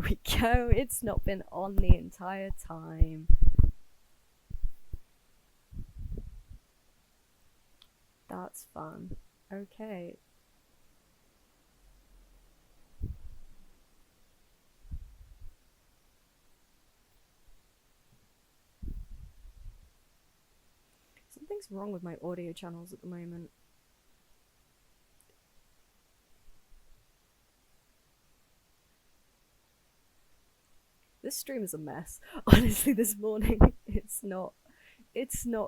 we go. It's not been on the entire time. That's fun. Okay. Something's wrong with my audio channels at the moment. This stream is a mess. Honestly, this morning it's not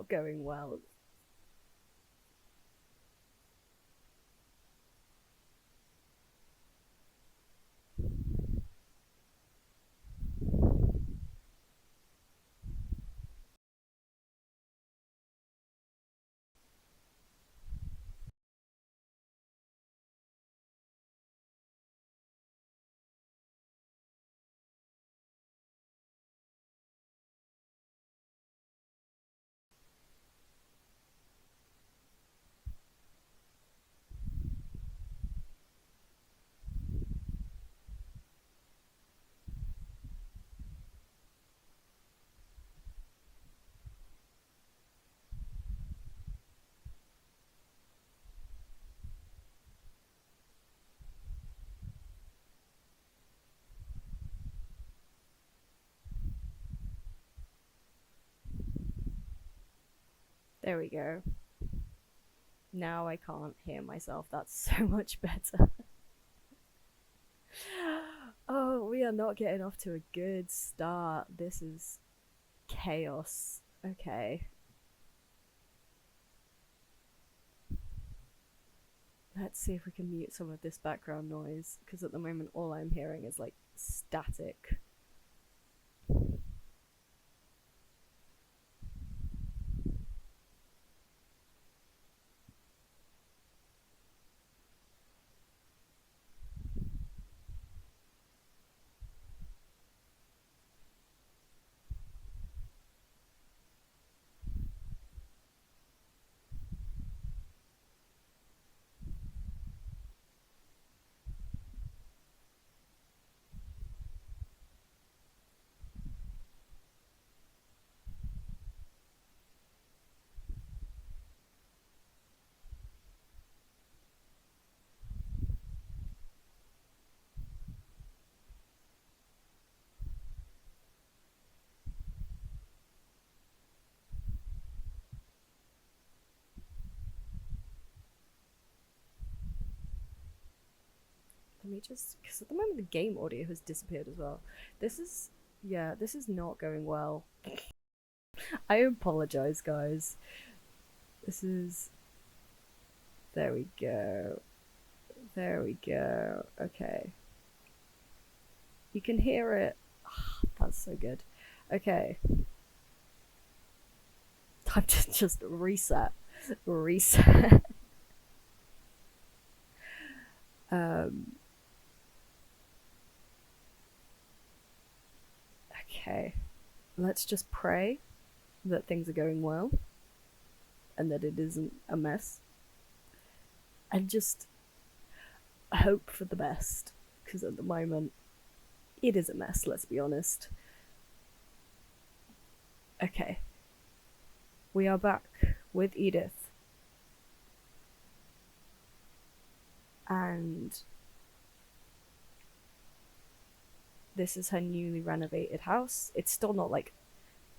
going well. There we go. Now I can't hear myself. That's so much better. Oh, we are not getting off to a good start. This is chaos. Okay. Let's see if we can mute some of this background noise, because at the moment all I'm hearing is like static. Let me just, because at the moment the game audio has disappeared as well. This is, yeah, this is not going well. I apologize, guys. This is, there we go. There we go. Okay. You can hear it. Oh, that's so good. Okay. Time to just reset. Reset. Okay. Let's just pray that things are going well and that it isn't a mess. And just hope for the best, because at the moment it is a mess, let's be honest. Okay. We are back with Edith. And this is her newly renovated house. It's still not like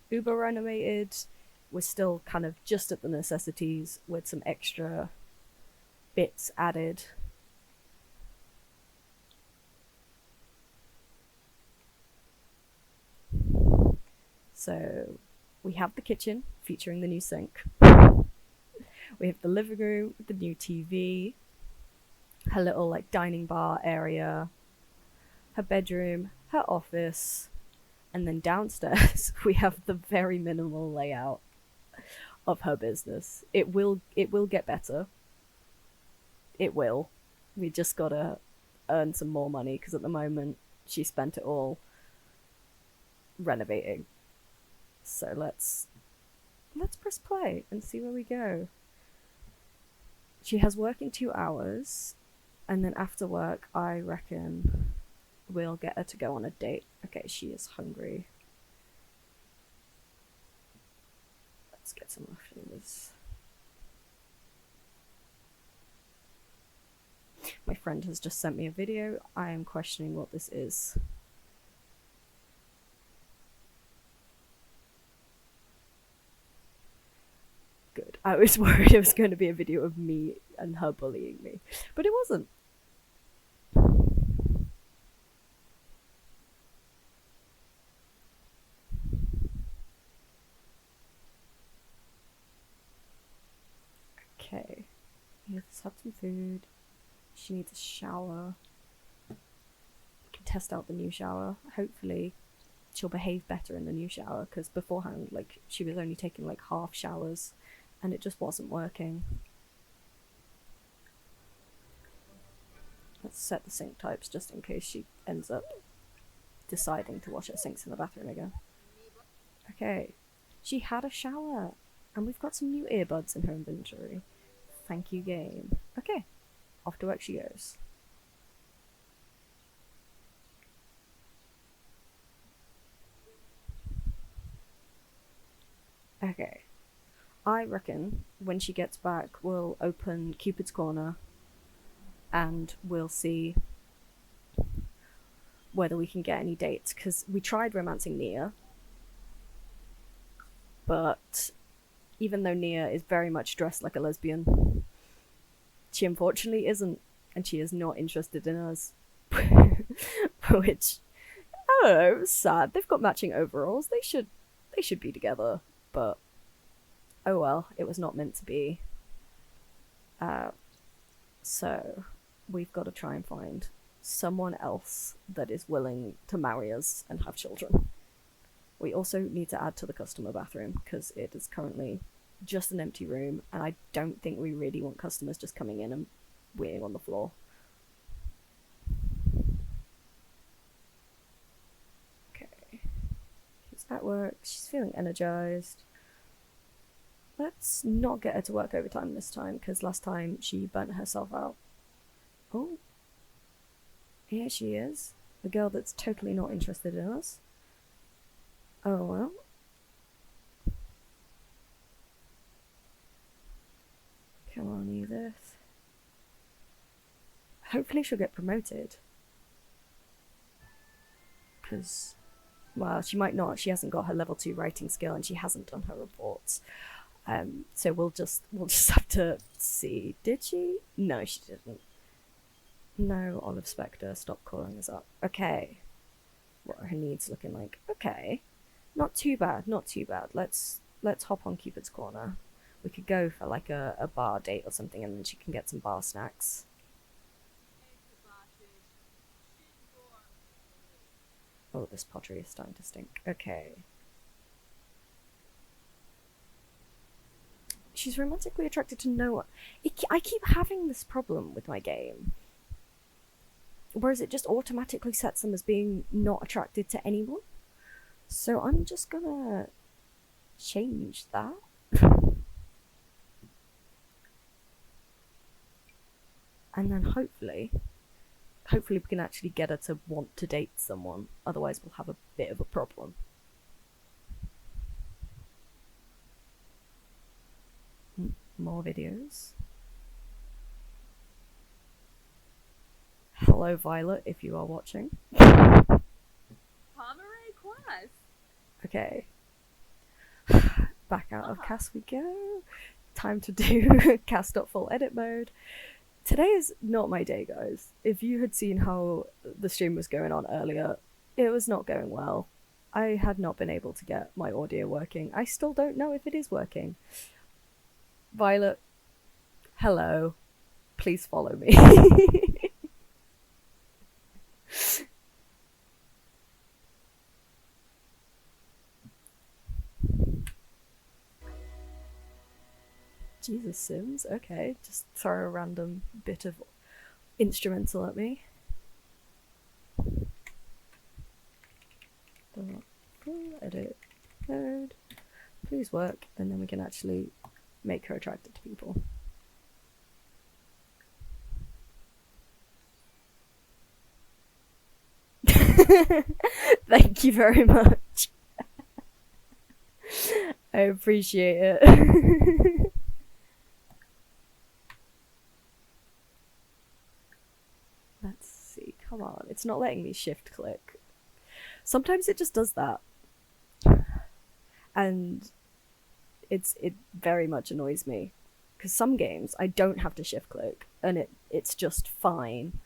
uber renovated. We're still kind of just at the necessities with some extra bits added. So we have the kitchen featuring the new sink. We have the living room with the new TV, her little like dining bar area, her bedroom, her office, and then downstairs we have the very minimal layout of her business. It will get better. It will. We just gotta earn some more money, because at the moment she spent it all renovating. So let's press play and see where we go. She has work in 2 hours, and then after work I reckon we'll get her to go on a date. Okay, she is hungry. Let's get some leftovers. My friend has just sent me a video. I am questioning what this is. Good. I was worried it was going to be a video of me and her bullying me, but it wasn't. Okay. Let's have some food. She needs a shower. We can test out the new shower. Hopefully she'll behave better in the new shower, because beforehand, like, she was only taking like half showers and it just wasn't working. Let's set the sink types just in case she ends up deciding to wash her sinks in the bathroom again. Okay, she had a shower and we've got some new earbuds in her inventory. Thank you, game. Okay, off to work she goes. Okay, I reckon when she gets back we'll open Cupid's Corner and we'll see whether we can get any dates, because we tried romancing Nia, but even though Nia is very much dressed like a lesbian, she unfortunately isn't, and she is not interested in us. Which, I don't know, it was sad. They've got matching overalls. They should be together, but oh well, it was not meant to be. So we've got to try and find someone else that is willing to marry us and have children. We also need to add to the customer bathroom, because it is currently just an empty room, and I don't think we really want customers just coming in and weeing on the floor. Okay. She's at work. She's feeling energized. Let's not get her to work overtime this time, because last time she burnt herself out. Oh. Here she is. The girl that's totally not interested in us. Oh well. Come on, Edith. Hopefully she'll get promoted. Because, well, she might not. She hasn't got her level 2 writing skill and she hasn't done her reports. So we'll just have to see. Did she? No, she didn't. No, Olive Spectre, stop calling us up. Okay. What are her needs looking like? Okay. Not too bad, not too bad. Let's hop on Cupid's Corner. We could go for like a bar date or something, and then she can get some bar snacks. Oh, this pottery is starting to stink. Okay. She's romantically attracted to no one. I keep having this problem with my game. Whereas it just automatically sets them as being not attracted to anyone. So I'm just gonna change that. And then hopefully we can actually get her to want to date someone. Otherwise we'll have a bit of a problem. More videos. Hello, Violet, if you are watching. Okay. Back out of cast we go. Time to do cast.full edit mode. Today is not my day, guys. If you had seen how the stream was going on earlier, it was not going well. I had not been able to get my audio working. I still don't know if it is working. Violet, hello. Please follow me. Jesus, Sims, okay. Just throw a random bit of instrumental at me. Edit mode. Please work, and then we can actually make her attracted to people. Thank you very much. I appreciate it. Let's see. Come on. It's not letting me shift click. Sometimes it just does that. And it very much annoys me. Because some games I don't have to shift click and it's just fine.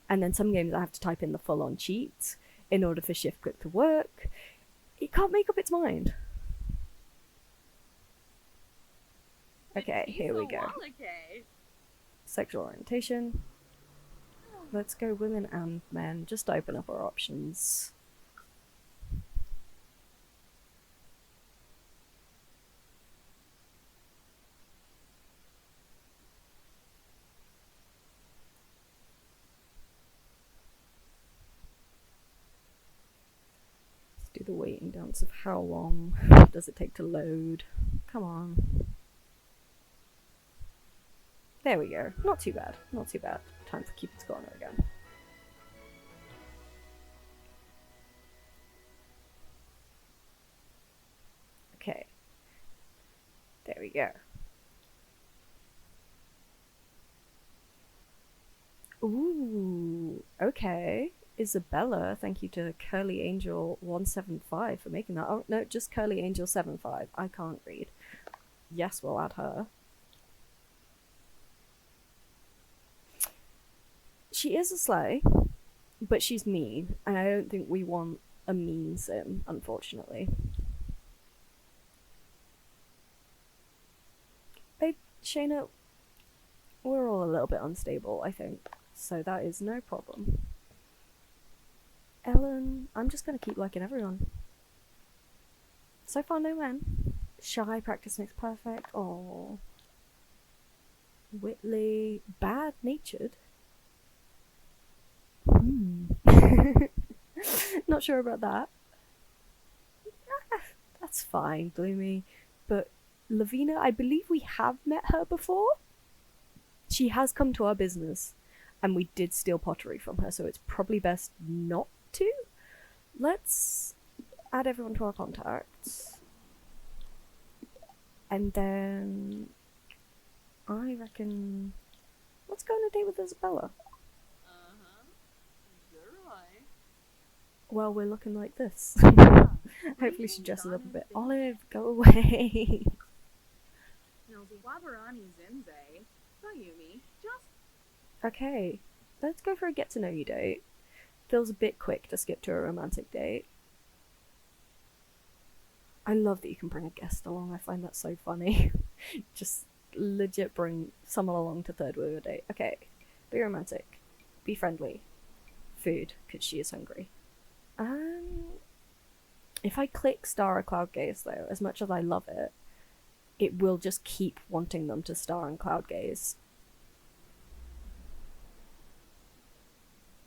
And then some games I have to type in the full on cheat in order for shift click to work. It can't make up its mind. Okay, here we go. Sexual orientation. Let's go women and men. Just open up our options. Let's do the waiting dance of how long does it take to load. Come on. There we go. Not too bad. Not too bad. Time for Cupid's Corner again. Okay. There we go. Ooh, okay. Isabella, thank you to Curly Angel 175 for making that. Oh, no, just Curly Angel 75. I can't read. Yes, we'll add her. She is a slay, but she's mean, and I don't think we want a mean sim, unfortunately. Babe, Shayna, we're all a little bit unstable, I think, so that is no problem. Ellen, I'm just gonna keep liking everyone. So far, no men. Shy, practice makes perfect. Oh. Whitley, bad-natured. Not sure about that. That's fine, Bloomy. But Lavina, I believe we have met her before. She has come to our business, and we did steal pottery from her, so it's probably best not to. Let's add everyone to our contacts. And then I reckon let's go on a date with Isabella. Well, we're looking like this. Hopefully she dresses up a bit. Olive, go away. Okay, let's go for a get to know you date. Feels a bit quick to skip to a romantic date. I love that you can bring a guest along. I find that so funny. Just legit bring someone along to third wheel date. Okay, be romantic. Be friendly. Food, because she is hungry. If I click star a cloud gaze though, as much as I love it, it will just keep wanting them to star and cloud gaze.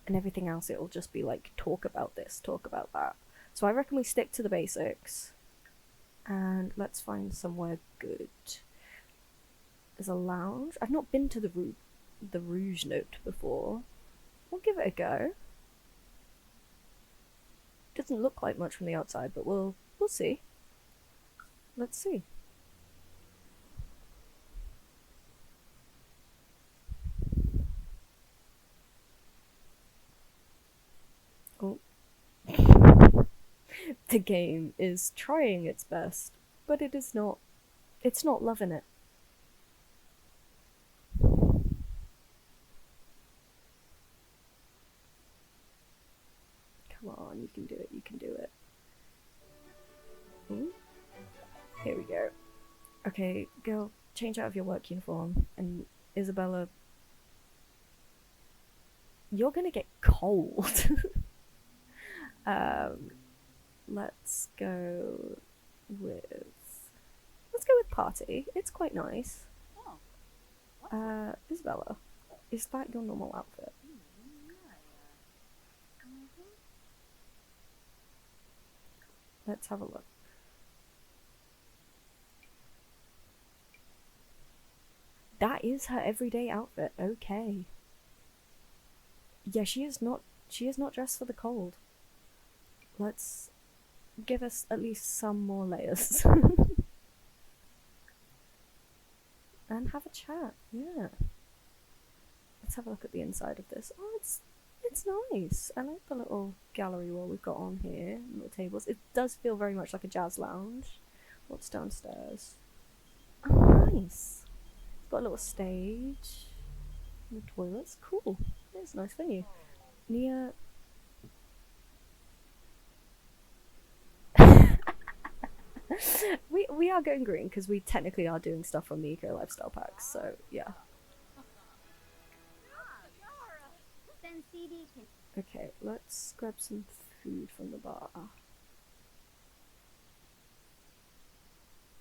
And everything else, it will just be like, talk about this, talk about that. So I reckon we stick to the basics. And let's find somewhere good. There's a lounge. I've not been to the Rouge Note before. We'll give it a go. Doesn't look like much from the outside, but we'll see. Let's see. Oh. The game is trying its best, but it's not loving it. Come on, you can do it, you can do it. Ooh. Here we go. Okay, girl, change out of your work uniform, and Isabella, you're gonna get cold. Let's go with party. It's quite nice. Isabella, is that your normal outfit? Let's have a look. That is her everyday outfit. Okay. Yeah, she is not dressed for the cold. let's give us at least some more layers. And have a chat, yeah. Let's have a look at the inside of this. Oh, it's nice. I like the little gallery wall we've got on here, little tables. It does feel very much like a jazz lounge. What's downstairs? Oh, nice. It's got a little stage. And the toilets. Cool. It's a nice venue. Nia. we are going green because we technically are doing stuff from the eco lifestyle packs, so yeah. Okay, let's grab some food from the bar.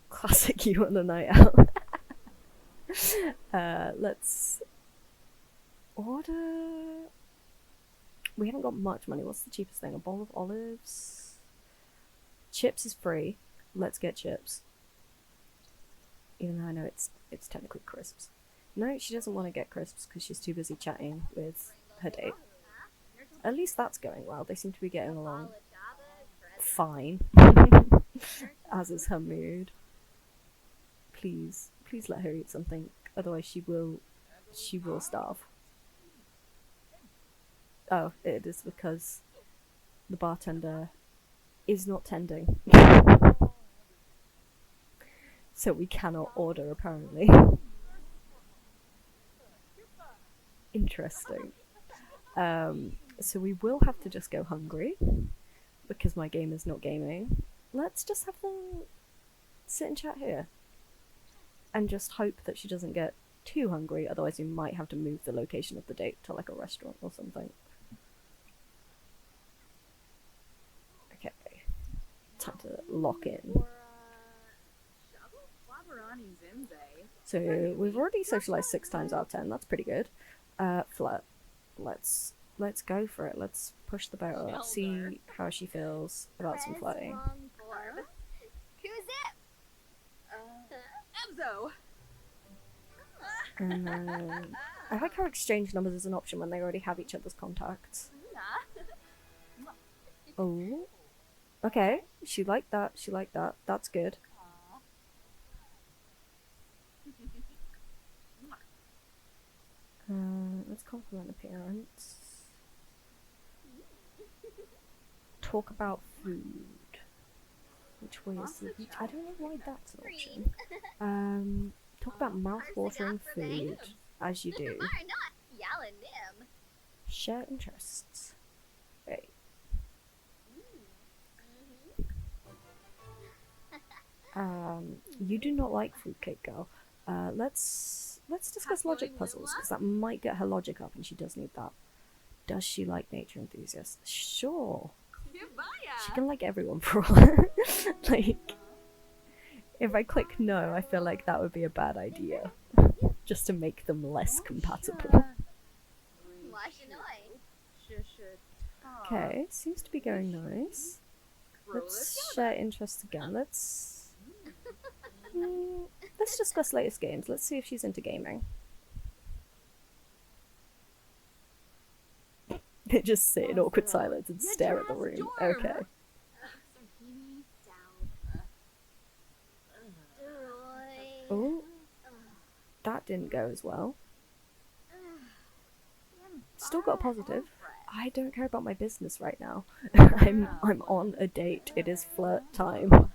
Classic you on a night out. Let's order. We haven't got much money. What's the cheapest thing? A bowl of olives? Chips is free. Let's get chips. Even though I know it's technically crisps. No, she doesn't want to get crisps because she's too busy chatting with her date. At least that's going well. They seem to be getting along fine. As is her mood. Please let her eat something. Otherwise she will starve. Oh, it is because the bartender is not tending. So we cannot order, apparently. Interesting. So we will have to just go hungry, because my game is not gaming. Let's just have them sit and chat here. And just hope that she doesn't get too hungry, otherwise we might have to move the location of the date to like a restaurant or something. Okay. Time to lock in. So we've already socialized 6 times out of 10. That's pretty good. Flirt. Let's go for it. Let's push the boat up. See how she feels about some flirting. And then I like how exchange numbers is an option when they already have each other's contacts. Oh. Okay. She liked that. That's good. Let's compliment appearance. Talk about food. Which way is the beach? I don't know why that's an option. Talk about mouth-watering food, as you do. Share interests. Right. You do not like fruitcake, girl. Let's discuss logic puzzles, because that might get her logic up, and she does need that. Does she like nature enthusiasts? Sure. She can like everyone for all. Like, if I click no, I feel like that would be a bad idea. Just to make them less compatible. Okay, seems to be going nice. Let's share interests again. Let's discuss latest games. Let's see if she's into gaming. They just sit in awkward silence and stare at the room. Okay. Oh, that didn't go as well. Still got a positive. I don't care about my business right now. I'm on a date. It is flirt time.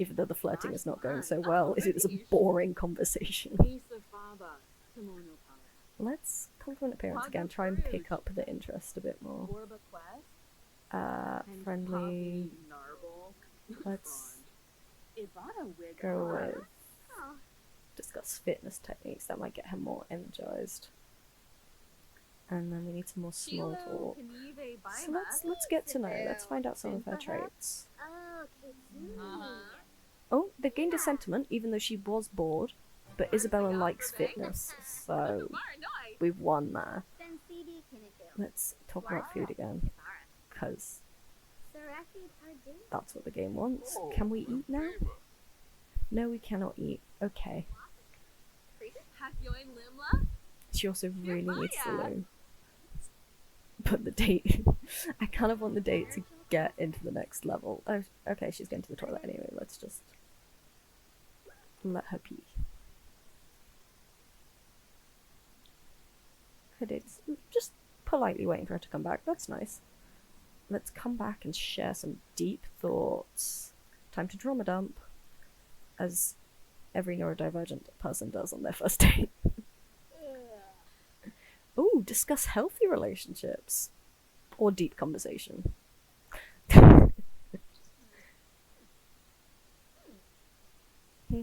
Even though the flirting is not going so well, it is a boring conversation. Let's compliment appearance again. Try and pick up the interest a bit more. Friendly. Let's go with discuss fitness techniques. That might get her more energized. And then we need some more small talk. So let's get to know. Let's find out some of her traits. Oh, they gained a sentiment, even though she was bored. But Isabella likes fitness, so we've won there. Let's talk about food again, because that's what the game wants. Can we eat now? No, we cannot eat. Okay. She also really needs the loo. But the date... I kind of want the date to get into the next level. Oh, okay, she's going to the toilet anyway. Let's just let her pee. It's just politely waiting for her to come back. That's nice. Let's come back and share some deep thoughts. Time to drama dump, as every neurodivergent person does on their first date. Ooh, discuss healthy relationships. Or deep conversation. Here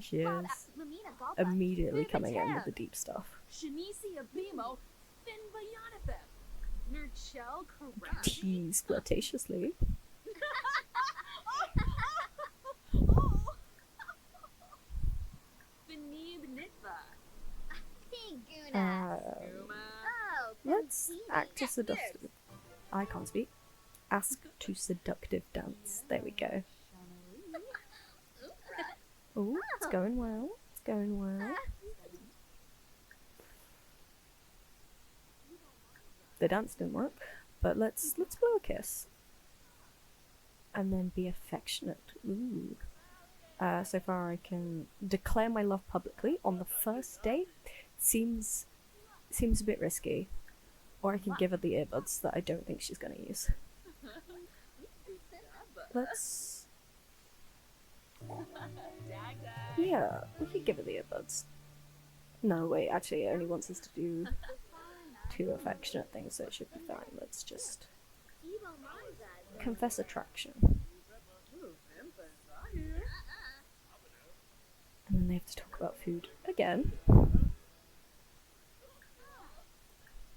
she is. Immediately coming in with the deep stuff. Tease flirtatiously. Let's act to seductive. I can't speak. Ask to seductive dance. There we go. Oh, it's going well. It's going well. The dance didn't work, but let's blow a kiss. And then be affectionate. Ooh. So far I can declare my love publicly on the first date. Seems a bit risky. Or I can give her the earbuds that I don't think she's gonna use. Let's... Yeah, we could give her the earbuds. No, wait, actually it only wants us to do 2 affectionate things, so it should be fine. Let's just... confess attraction. And then they have to talk about food again.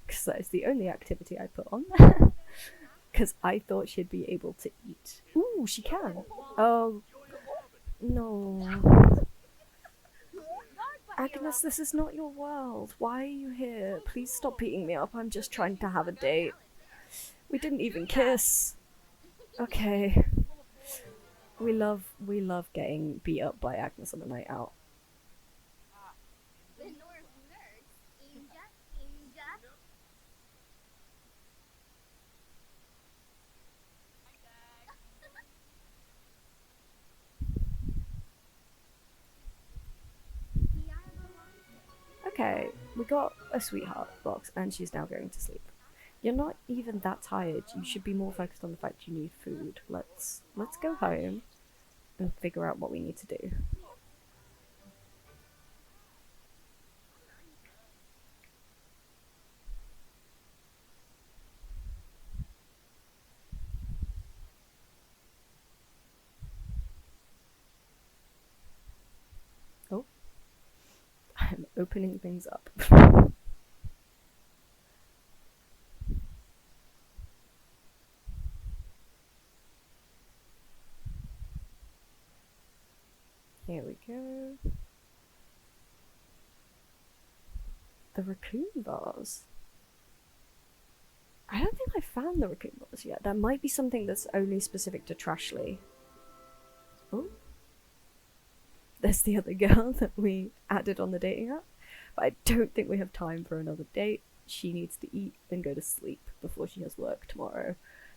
Because that is the only activity I put on there. Because I thought she'd be able to eat. Ooh, she can. Oh, no. Agnes, this is not your world. Why are you here? Please stop beating me up. I'm just trying to have a date. We didn't even kiss. Okay. We love getting beat up by Agnes on a night out. Okay, we got a sweetheart box and she's now going to sleep. You're not even that tired. You should be more focused on the fact you need food. Let's go home and figure out what we need to do. Oh. I'm opening things up. Here we go. The raccoon vase. I don't think I found the raccoon vase yet. That might be something that's only specific to Trashly. Oh. There's the other girl that we added on the dating app. But I don't think we have time for another date. She needs to eat and go to sleep before she has work tomorrow.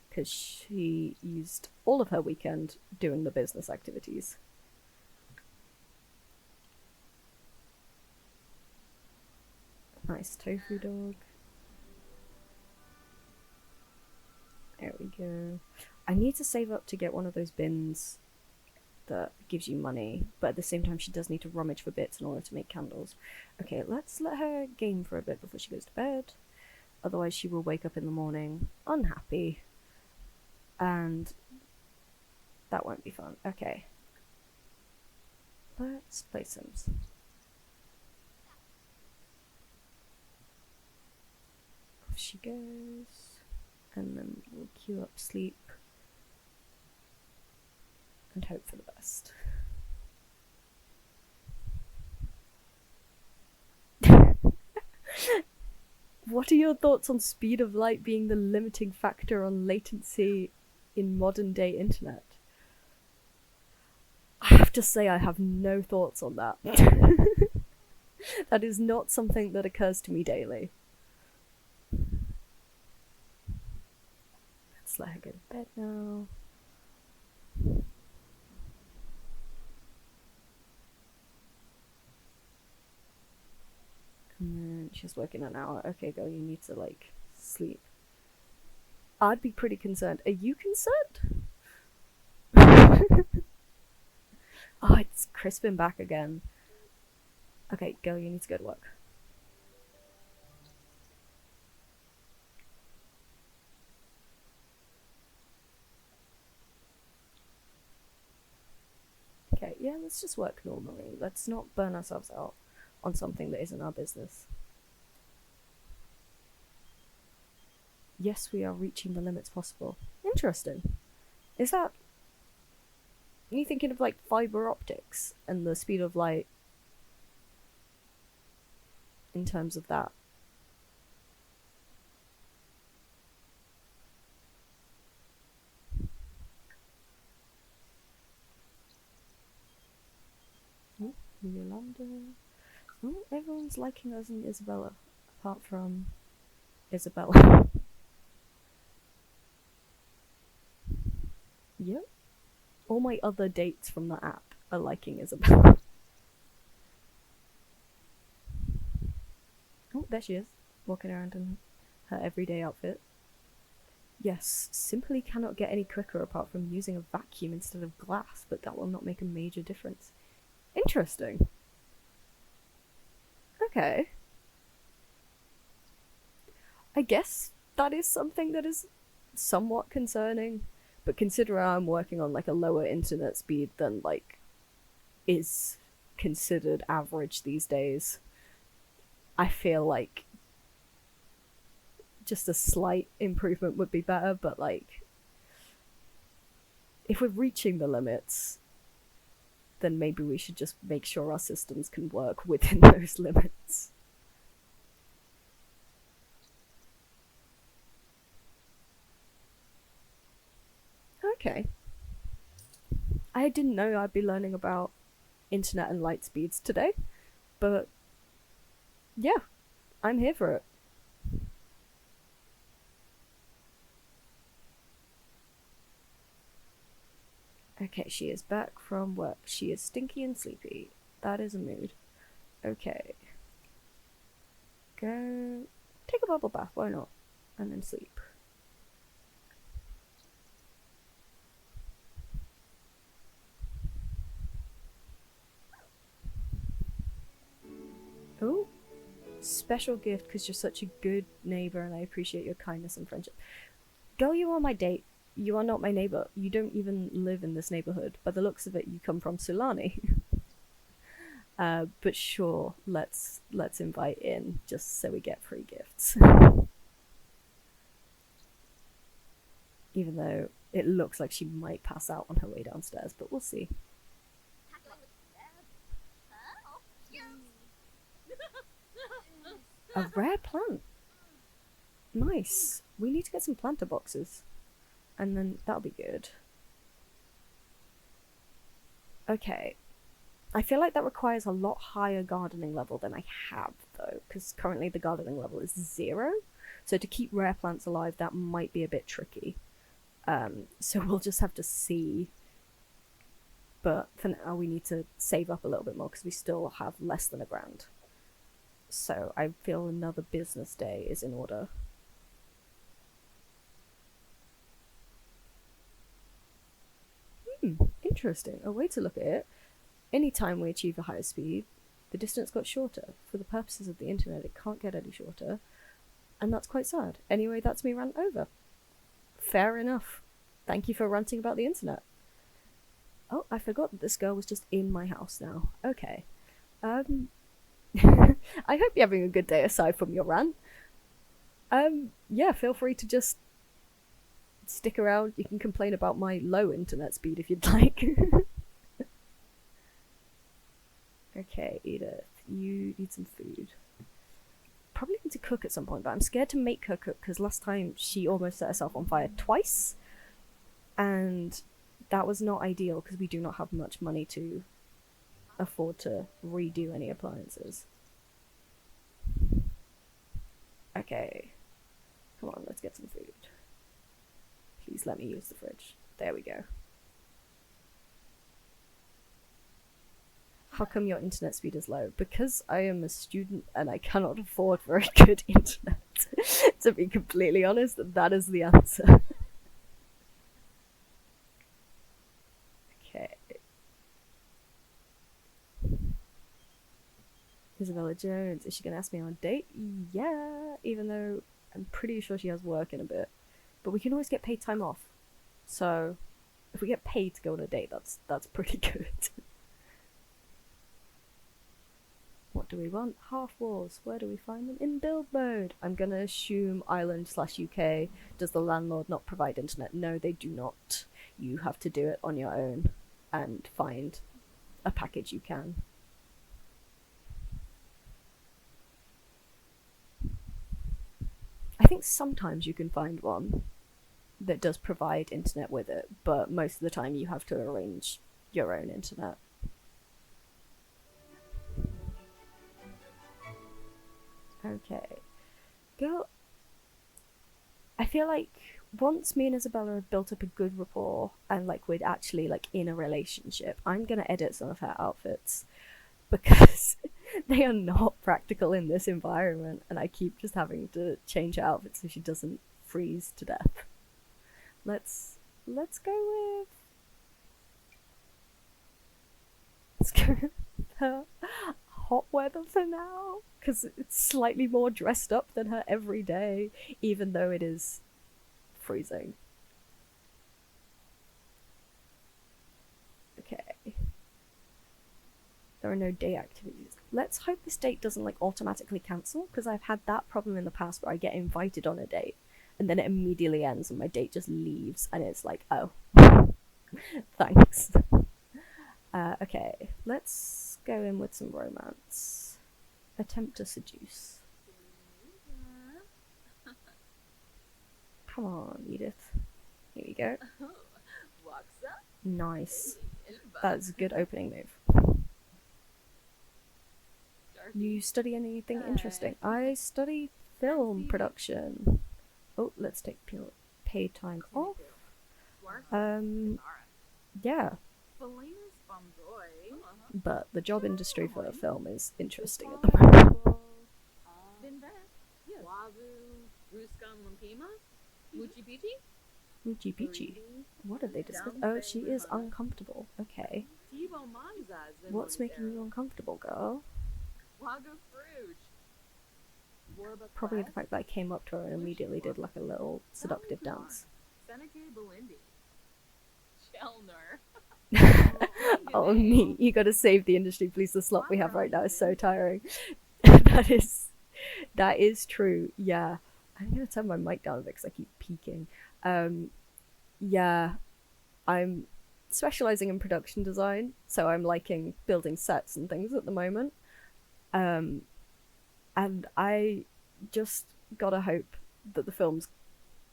Because she used all of her weekend doing the business activities. Nice tofu dog. There we go. I need to save up to get one of those bins that gives you money, but at the same time she does need to rummage for bits in order to make candles. Okay, let's let her game for a bit before she goes to bed. Otherwise she will wake up in the morning unhappy. And that won't be fun. Okay. Let's play Sims. Off she goes. And then we'll queue up sleep. And hope for the best. What are your thoughts on speed of light being the limiting factor on latency in modern day internet? I have to say I have no thoughts on that. That is not something that occurs to me daily. Let's let her go to bed now. And then she's working an hour. Okay, girl, you need to, like, sleep. I'd be pretty concerned. Are you concerned? Oh, it's crisping back again. Okay, girl, you need to go to work. Okay, yeah, let's just work normally. Let's not burn ourselves out on something that isn't our business. Yes, we are reaching the limits possible. Interesting. Is that... Are you thinking of, like, fiber optics and the speed of light in terms of that? Oh, Yolanda. Oh, everyone's liking us and Isabella, apart from Isabella. Yep. All my other dates from the app are liking Isabella. Oh, there she is, walking around in her everyday outfit. Yes, simply cannot get any quicker apart from using a vacuum instead of glass, but that will not make a major difference. Interesting. Okay. I guess that is something that is somewhat concerning, but considering I'm working on, like, a lower internet speed than, like, is considered average these days, I feel like just a slight improvement would be better, but, like, if we're reaching the limits, then maybe we should just make sure our systems can work within those limits. Okay. I didn't know I'd be learning about internet and light speeds today, but yeah, I'm here for it. Okay, she is back from work. She is stinky and sleepy. That is a mood. Okay. Go take a bubble bath, why not? And then sleep. Oh, special gift because you're such a good neighbor and I appreciate your kindness and friendship. Girl, you are my date. You are not my neighbor. You don't even live in this neighborhood. By the looks of it, you come from Sulani. But sure, let's invite in just so we get free gifts. Even though it looks like she might pass out on her way downstairs, but we'll see. A rare plant. Nice. We need to get some planter boxes. And then that'll be good. Okay. I feel like that requires a lot higher gardening level than I have, though, because currently the gardening level is 0. So to keep rare plants alive, that might be a bit tricky. So we'll just have to see. But for now, we need to save up a little bit more because we still have less than £1,000. So I feel another business day is in order. Interesting. A way to look at it. Anytime we achieve a higher speed, the distance got shorter. For the purposes of the internet, it can't get any shorter. And that's quite sad. Anyway, that's me rant over. Fair enough. Thank you for ranting about the internet. Oh, I forgot that this girl was just in my house now. Okay. I hope you're having a good day aside from your rant. Yeah, feel free to just stick around. You can complain about my low internet speed if you'd like. Okay, Edith, you need some food. Probably need to cook at some point, but I'm scared to make her cook because last time she almost set herself on fire twice, and that was not ideal because we do not have much money to afford to redo any appliances. Okay, come on, let's get some food. Please let me use the fridge. There we go. how come your internet speed is low? Because I am a student and I cannot afford very good internet. To be completely honest, that is the answer. Okay. Isabella Jones, is she gonna ask me on a date? Yeah, even though I'm pretty sure she has work in a bit. But we can always get paid time off. So if we get paid to go on a date, that's pretty good. What do we want? Half walls. Where do we find them? In build mode. I'm gonna assume Ireland/UK. Does the landlord not provide internet? No, they do not. You have to do it on your own and find a package you can. I think sometimes you can find one that does provide internet with it, but most of the time you have to arrange your own internet. Okay. Girl, I feel like once me and Isabella have built up a good rapport and like we're actually like in a relationship, I'm gonna edit some of her outfits because they are not practical in this environment and I keep just having to change her outfit so she doesn't freeze to death. Let's go with let's go with her hot weather for now because it's slightly more dressed up than her every day, even though it is freezing. Okay. There are no day activities. Let's hope this date doesn't like automatically cancel because I've had that problem in the past where I get invited on a date and then it immediately ends and my date just leaves and it's like, oh, thanks. Okay, let's go in with some romance. Attempt to seduce. Come on, Edith. Here we go. Nice. That's a good opening move. You study anything interesting? I study film production. Oh, let's take paid time off. Yeah. But the job industry for a film is interesting at the moment. Muchi Pichi. What did they discuss? Oh, she is uncomfortable. Okay. What's making you uncomfortable, girl? Probably the fact that I came up to her and immediately did like a little seductive dance. Oh, me. You gotta save the industry, please. The slot we have right now is so tiring. That is true. Yeah. I'm gonna turn my mic down a bit because I keep peeking. Yeah. I'm specializing in production design, so I'm liking building sets and things at the moment. And I just gotta hope that the films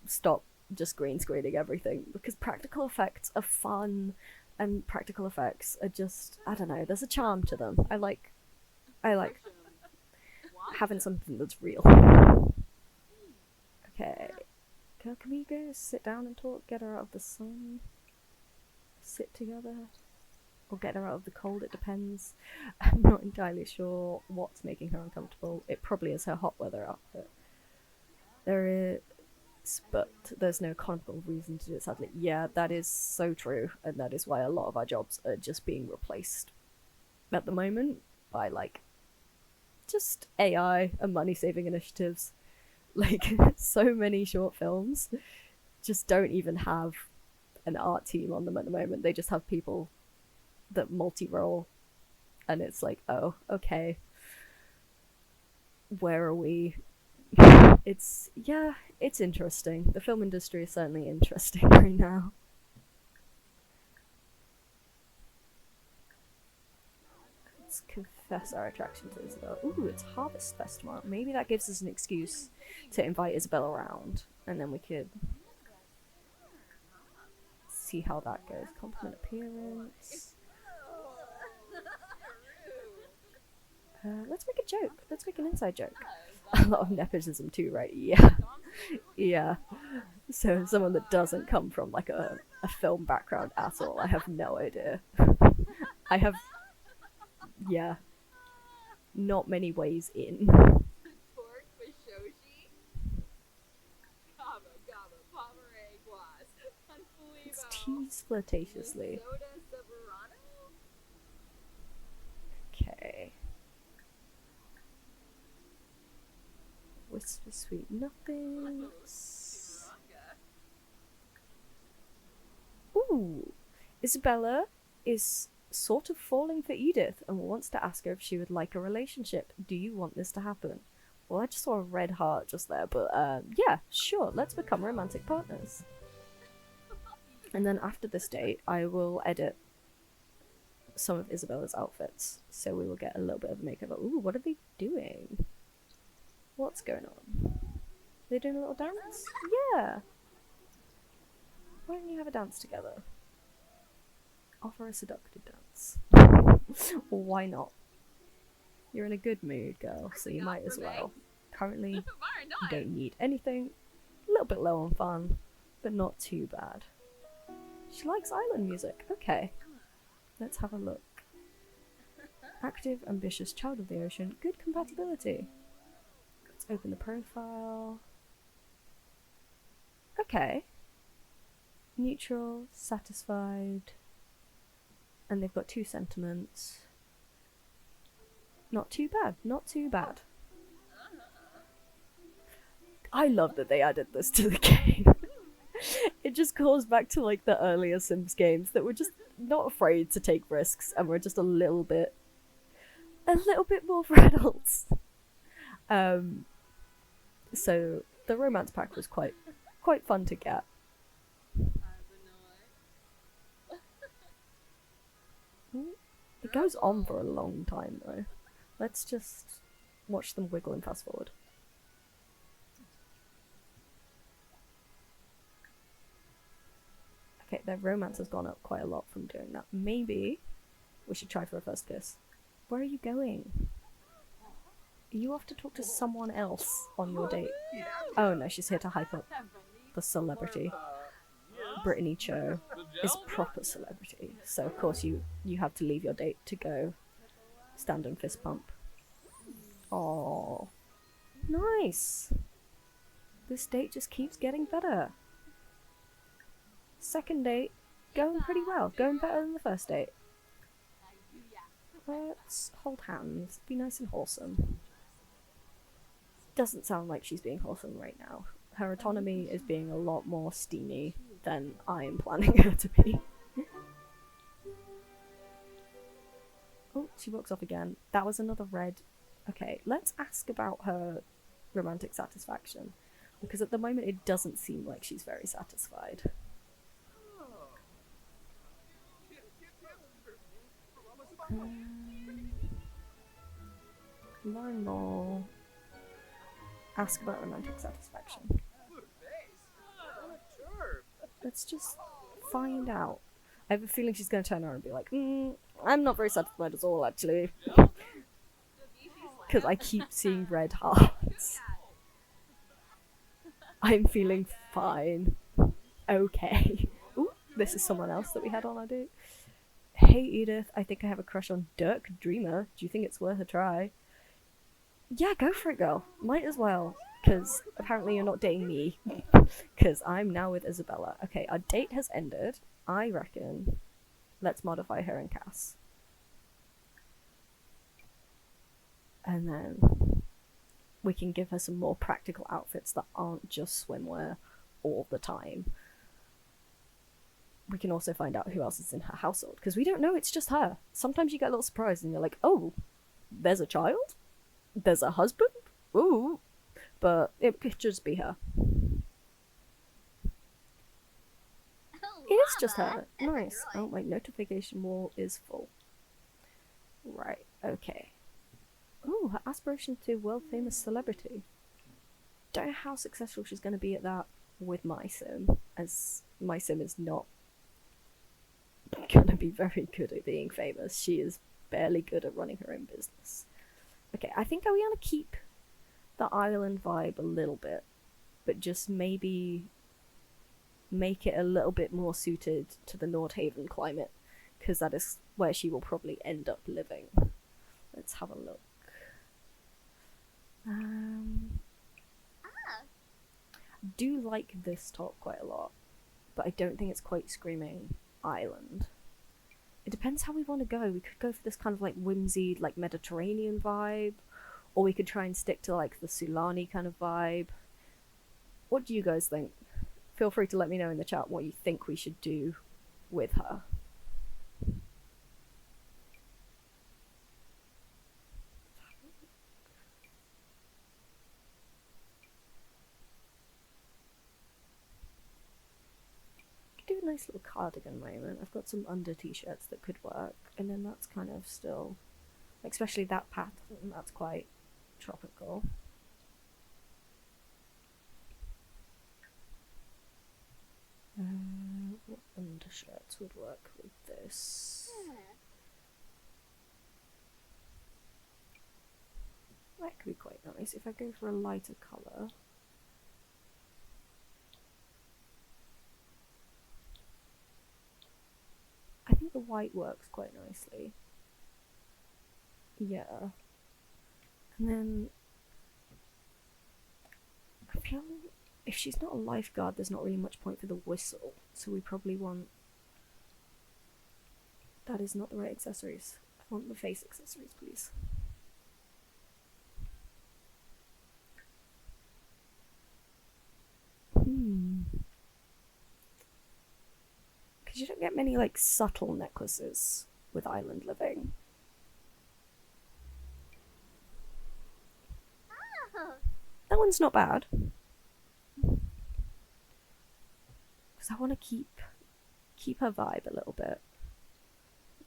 stop just green screening everything because practical effects are fun and practical effects are just, I don't know, there's a charm to them. I like having something that's real. Okay. Girl, can we go sit down and talk? Get her out of the sun? Sit together? Or get her out of the cold, it depends. I'm not entirely sure what's making her uncomfortable. It probably is her hot weather outfit. There is, but there's no economical reason to do it, sadly. Yeah, that is so true, and that is why a lot of our jobs are just being replaced at the moment by, like, just AI and money-saving initiatives. Like, so many short films just don't even have an art team on them at the moment. They just have people that multi-role, and it's like, oh, okay, where are we? It's interesting. The film industry is certainly interesting right now. Let's confess our attraction to Isabel. Ooh, it's Harvest Fest tomorrow. Maybe that gives us an excuse to invite Isabel around, and then we could see how that goes. Compliment appearance. Let's make a joke. Let's make an inside joke. A lot of nepotism too, right? Yeah. Yeah. So someone that doesn't come from like a film background at all, I have no idea. I have Yeah, not many ways in. Pork Bishoshi. Kava Gava Pomeranguas. It's Unfuivo. teased flirtatiously. Soda Soberano? Okay. Whisper sweet nothings. Ooh, Isabella is sort of falling for Edith and wants to ask her if she would like a relationship. Do you want this to happen? Well, I just saw a red heart just there, but yeah, sure, let's become romantic partners. And then after this date, I will edit some of Isabella's outfits, so we will get a little bit of a makeover. Ooh, what are they doing? What's going on? They doing a little dance? Yeah. Why don't you have a dance together? Offer a seductive dance. Why not? You're in a good mood, girl, so you might as well. Currently, you don't need anything. A little bit low on fun, but not too bad. She likes island music. Okay. Let's have a look. Active, ambitious, child of the ocean. Good compatibility. Let's open the profile. Okay. Neutral, satisfied. And they've got 2 sentiments. Not too bad, not too bad. I love that they added this to the game. It just calls back to like the earlier Sims games that were just not afraid to take risks and were just a little bit more for adults. So the romance pack was quite fun to get. It goes on for a long time though. Let's just watch them wiggle and fast forward. Okay, their romance has gone up quite a lot from doing that. Maybe we should try for a first kiss. Where are you going? Are you off to talk to someone else on your date? Oh no, she's here to hype up the celebrity. Brittany Cho is proper celebrity, so of course you have to leave your date to go stand and fist pump. Oh, nice. This date just keeps getting better. Second date, going pretty well, going better than the first date. Let's hold hands, be nice and wholesome. Doesn't sound like she's being wholesome right now. Her autonomy is being a lot more steamy than I am planning her to be. Oh, she walks off again. That was another red. Okay, let's ask about her romantic satisfaction, because at the moment it doesn't seem like she's very satisfied. Learn more. Ask about romantic satisfaction. Let's just find out. I have a feeling she's going to turn around and be like, I'm not very satisfied at all, actually. Because I keep seeing red hearts. I'm feeling fine. Okay. Ooh, this is someone else that we had on our date. Hey Edith, I think I have a crush on Dirk Dreamer. Do you think it's worth a try? Yeah, go for it, girl. Might as well. Because apparently you're not dating me. Because I'm now with Isabella. Okay, our date has ended. I reckon let's modify her and Cass. And then we can give her some more practical outfits that aren't just swimwear all the time. We can also find out who else is in her household, because we don't know it's just her. Sometimes you get a little surprised and you're like, oh, there's a child? There's a husband? Ooh. But it could just be her. It is just her. Nice. Oh, my notification wall is full. Right, okay. Ooh, her aspiration to world-famous celebrity. Don't know how successful she's going to be at that with my sim, as my sim is not going to be very good at being famous. She is barely good at running her own business. Okay, I think we want to keep the island vibe a little bit, but just maybe make it a little bit more suited to the Nordhaven climate, because that is where she will probably end up living. Let's have a look. Do like this top quite a lot, but I don't think it's quite screaming island. It depends how we want to go. We could go for this kind of like whimsy, like Mediterranean vibe, or we could try and stick to like the Sulani kind of vibe. What do you guys think? Feel free to let me know in the chat what you think we should do with her. Do a nice little cardigan moment. I've got some under t-shirts that could work, and then that's kind of still, like, especially that pattern, that's quite tropical. What undershirts would work with this? That could be quite nice if I go for a lighter colour. I think the white works quite nicely. Yeah. And then I feel if she's not a lifeguard, there's not really much point for the whistle. So we probably want... That is not the right accessories. I want the face accessories, please. Because you don't get many, like, subtle necklaces with island living. That one's not bad. Because I want to keep her vibe a little bit.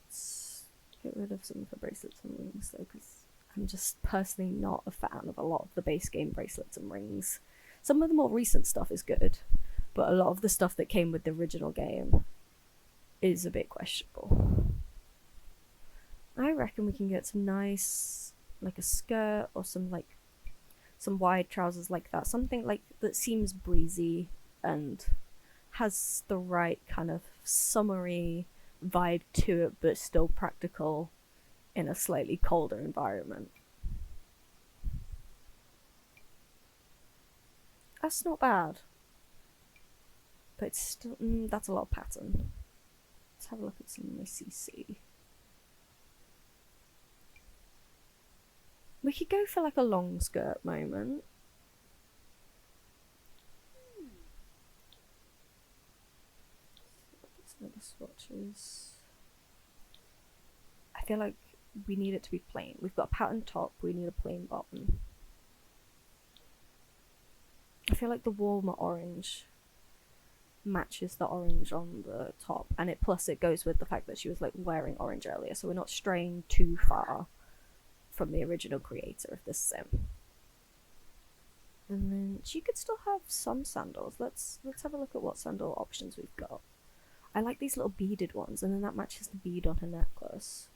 Let's get rid of some of the bracelets and rings though, because I'm just personally not a fan of a lot of the base game bracelets and rings. Some of the more recent stuff is good, but a lot of the stuff that came with the original game is a bit questionable. I reckon we can get some nice, like a skirt or some wide trousers like that. Something like that seems breezy and has the right kind of summery vibe to it, but still practical in a slightly colder environment. That's not bad. But it's still... that's a lot of pattern. Let's have a look at some of my CC. We could go for like a long skirt moment. Some of the swatches. I feel like we need it to be plain. We've got a patterned top, we need a plain bottom. I feel like the warmer orange matches the orange on the top, and it goes with the fact that she was like wearing orange earlier, so we're not straying too far from the original creator of this sim. And then she could still have some sandals. Let's have a look at what sandal options we've got. I like these little beaded ones, and then that matches the bead on her necklace.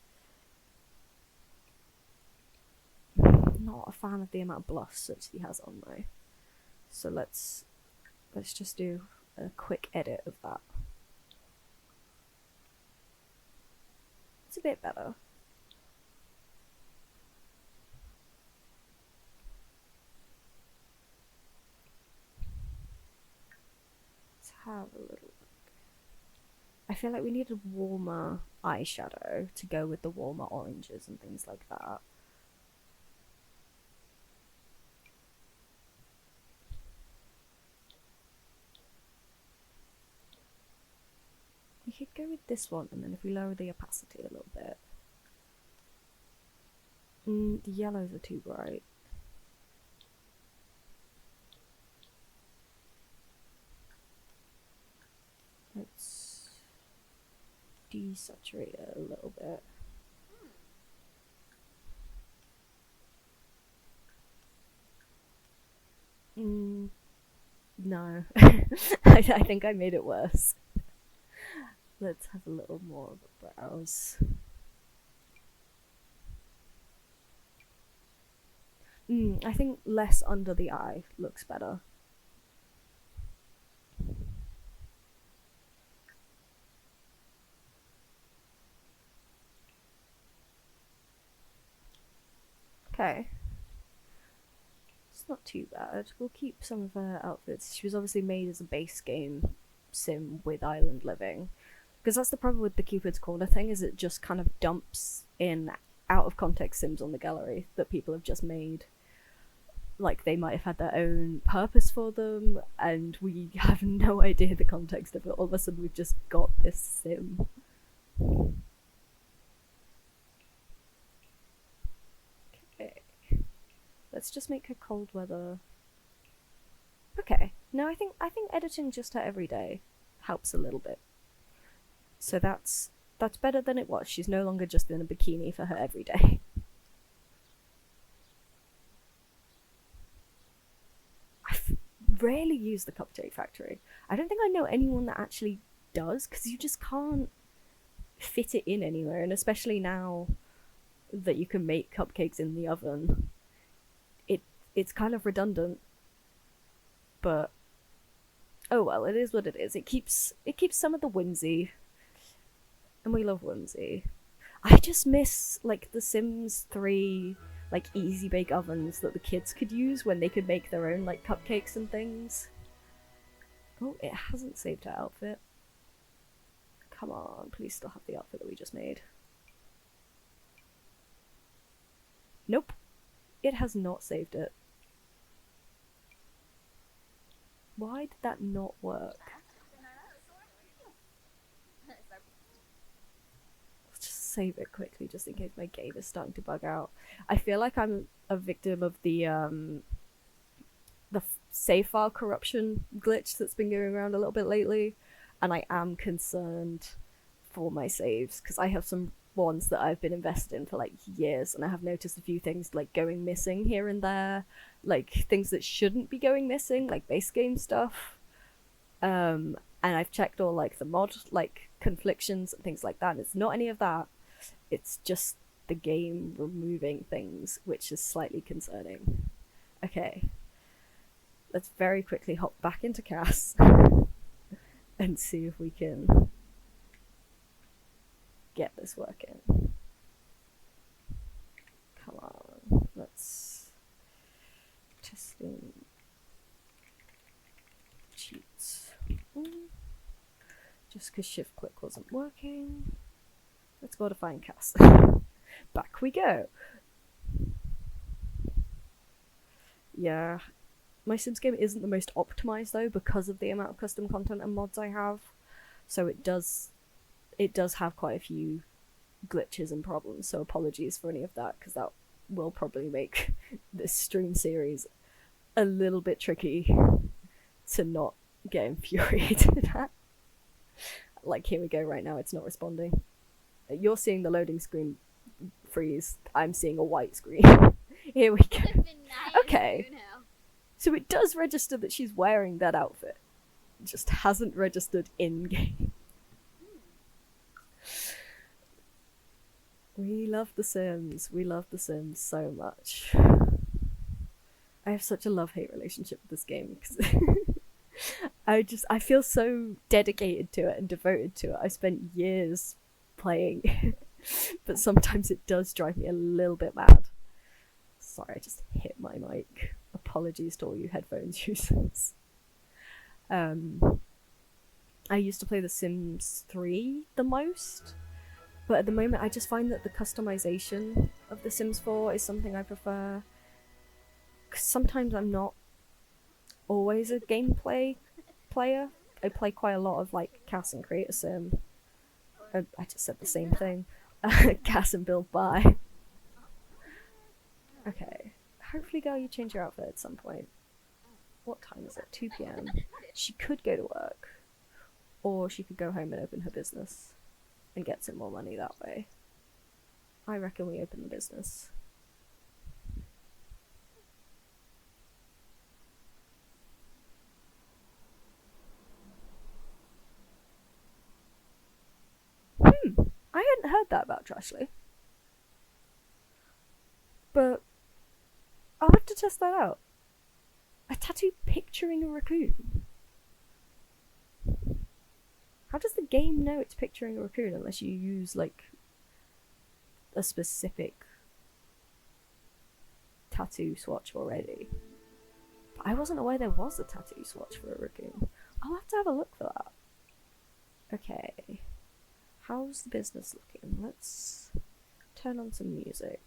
Not a fan of the amount of bluffs that she has on though. So let's just do a quick edit of that. It's a bit better. Let's have a little look. I feel like we need a warmer eyeshadow to go with the warmer oranges and things like that. We could go with this one, and then if we lower the opacity a little bit. The yellows are too bright. Let's desaturate it a little bit. No. I think I made it worse. Let's have a little more of a browse. I think less under the eye looks better. Okay. It's not too bad. We'll keep some of her outfits. She was obviously made as a base game sim with island living. Because that's the problem with the Cupid's Corner thing, is it just kind of dumps in out of context sims on the gallery that people have just made. Like, they might have had their own purpose for them, and we have no idea the context of it. All of a sudden we've just got this sim. Okay. Let's just make her cold weather. Okay. No, I think editing just her every day helps a little bit. So that's better than it was. She's no longer just in a bikini for her everyday. I've rarely used the Cupcake Factory. I don't think I know anyone that actually does, because you just can't fit it in anywhere, and especially now that you can make cupcakes in the oven, it's kind of redundant. But oh well, it is what it is. It keeps some of the whimsy, and we love whimsy. I just miss like the Sims 3 like easy bake ovens that the kids could use when they could make their own like cupcakes and things. Oh, it hasn't saved her outfit. Come on, please still have the outfit that we just made. Nope. It has not saved it. Why did that not work? Let's just save it quickly just in case my game is starting to bug out. I feel like I'm a victim of the save file corruption glitch that's been going around a little bit lately, and I am concerned for my saves because I have some ones that I've been invested in for like years, and I have noticed a few things like going missing here and there, like things that shouldn't be going missing, like base game stuff. And I've checked all like the mod like conflictions and things like that, and it's not any of that. It's just the game removing things, which is slightly concerning. Okay, let's very quickly hop back into Cass and see if we can get this working. Come on, let's testing cheats. Just because shift click wasn't working. Let's go to find Cass. Back we go. Yeah, my Sims game isn't the most optimized though because of the amount of custom content and mods I have. So it does have quite a few glitches and problems, so apologies for any of that, because that will probably make this stream series a little bit tricky to not get infuriated at. Like, here we go right now, it's not responding. You're seeing the loading screen freeze, I'm seeing a white screen. Here we go. Okay, so it does register that she's wearing that outfit, it just hasn't registered in-game. We love The Sims. We love The Sims so much. I have such a love-hate relationship with this game because I feel so dedicated to it and devoted to it. I spent years playing, but sometimes it does drive me a little bit mad. Sorry, I just hit my mic. Apologies to all you headphones users. I used to play The Sims 3 the most, but at the moment I just find that the customization of The Sims 4 is something I prefer. Because sometimes I'm not always a gameplay player. I play quite a lot of like Cass and Create a Sim. I just said the same thing. Cass and Build By. Okay. Hopefully, girl, you change your outfit at some point. What time is it? 2 PM. She could go to work. Or she could go home and open her business. And get some more money that way. I reckon we open the business. I hadn't heard that about Trashley. But I'll have to test that out. A tattoo picturing a raccoon. How does the game know it's picturing a raccoon unless you use, like, a specific... tattoo swatch already. But I wasn't aware there was a tattoo swatch for a raccoon. I'll have to have a look for that. Okay. How's the business looking? Let's turn on some music.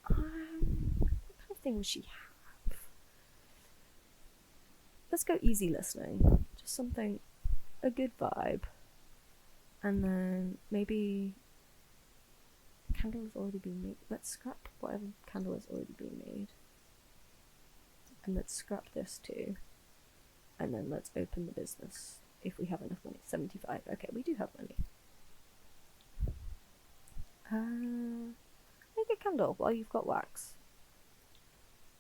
What kind of thing would she have? Let's go easy listening. Just something, a good vibe. And then maybe candle has already been made. Let's scrap whatever candle has already been made. And let's scrap this too. And then let's open the business if we have enough money. 75. Okay, we do have money. Make a candle while you've got wax.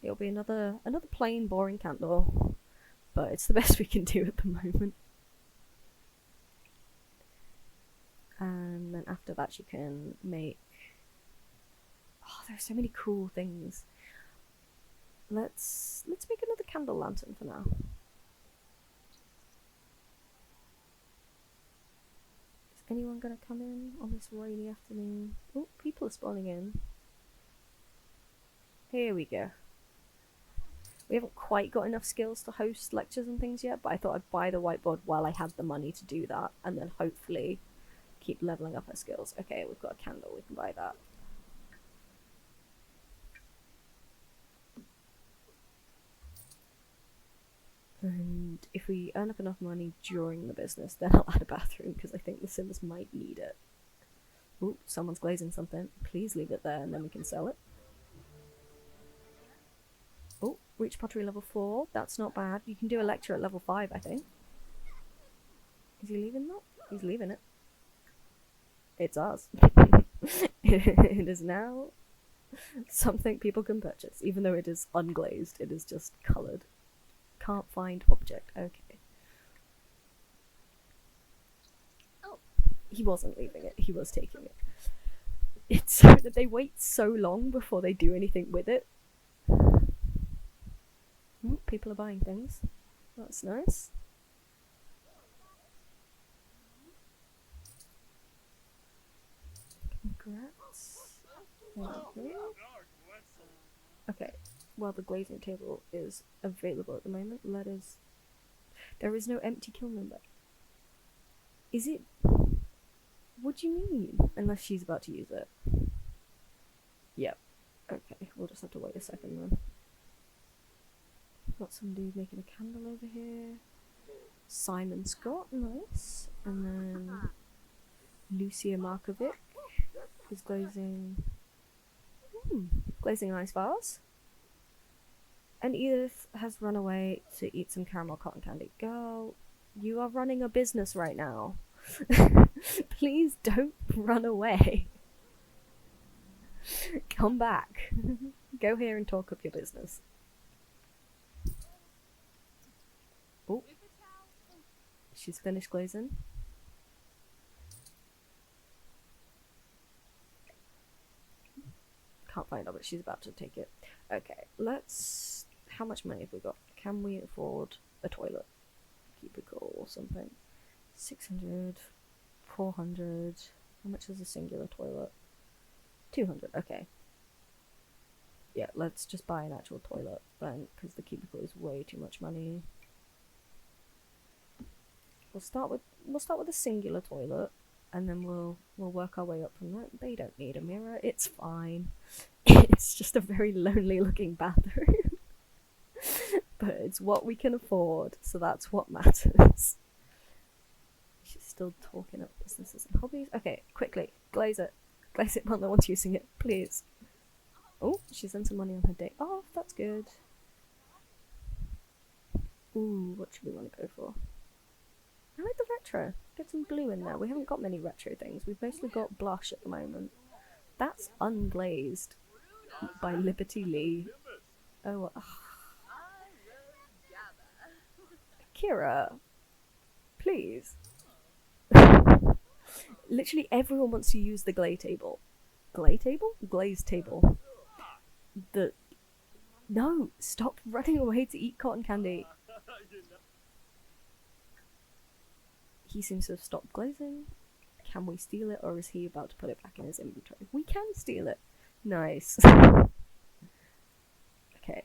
It'll be another plain, boring candle, but it's the best we can do at the moment. And then after that you can make... Oh, there's so many cool things. Let's make another candle lantern for now. Is anyone gonna come in on this rainy afternoon? Oh, people are spawning in. Here we go. We haven't quite got enough skills to host lectures and things yet, but I thought I'd buy the whiteboard while I had the money to do that, and then hopefully keep leveling up our skills. Okay, we've got a candle, we can buy that. And if we earn up enough money during the business, then I'll add a bathroom, because I think the Sims might need it. Ooh, someone's glazing something. Please leave it there and then we can sell it. Oh, reach pottery level 4. That's not bad. You can do a lecture at level 5, I think. Is he leaving that? He's leaving it. It's ours. It is now something people can purchase, even though it is unglazed. It is just coloured. Can't find object. Okay. Oh, he wasn't leaving it. He was taking it. It's so that they wait so long before they do anything with it. Ooh, people are buying things. That's nice. Congrats. Okay, well, the glazing table is available at the moment. Let us... There is no empty kiln room there. Is it... What do you mean? Unless she's about to use it. Yep. Okay, we'll just have to wait a second then. Got some dude making a candle over here. Simon Scott, nice. And then Lucia Markovic is glazing... glazing an ice vase. And Edith has run away to eat some caramel cotton candy. Girl, you are running a business right now. Please don't run away. Come back. Go here and talk up your business. Oh, she's finished glazing. Can't find her, but she's about to take it. Okay, let's... How much money have we got? Can we afford a toilet? Cubicle or something? 600, 400. How much is a singular toilet? 200, okay. Yeah, let's just buy an actual toilet then, because the cubicle is way too much money. We'll start with a singular toilet, and then we'll work our way up from that. They don't need a mirror, it's fine. It's just a very lonely looking bathroom. But it's what we can afford, so that's what matters. She's still talking up businesses and hobbies. Okay, quickly, glaze it. Glaze it while no one's using it, please. Oh, she's done some money on her day off, that's good. Ooh, what should we want to go for? I like the retro. Get some blue in there. We haven't got many retro things. We've mostly got blush at the moment. That's unglazed by Liberty Lee. Oh, Kira, please. Literally everyone wants to use the glaze table. Glaze table? Glaze table. No, stop running away to eat cotton candy. He seems to have stopped glazing. Can we steal it, or is he about to put it back in his inventory? We can steal it. Nice. Okay.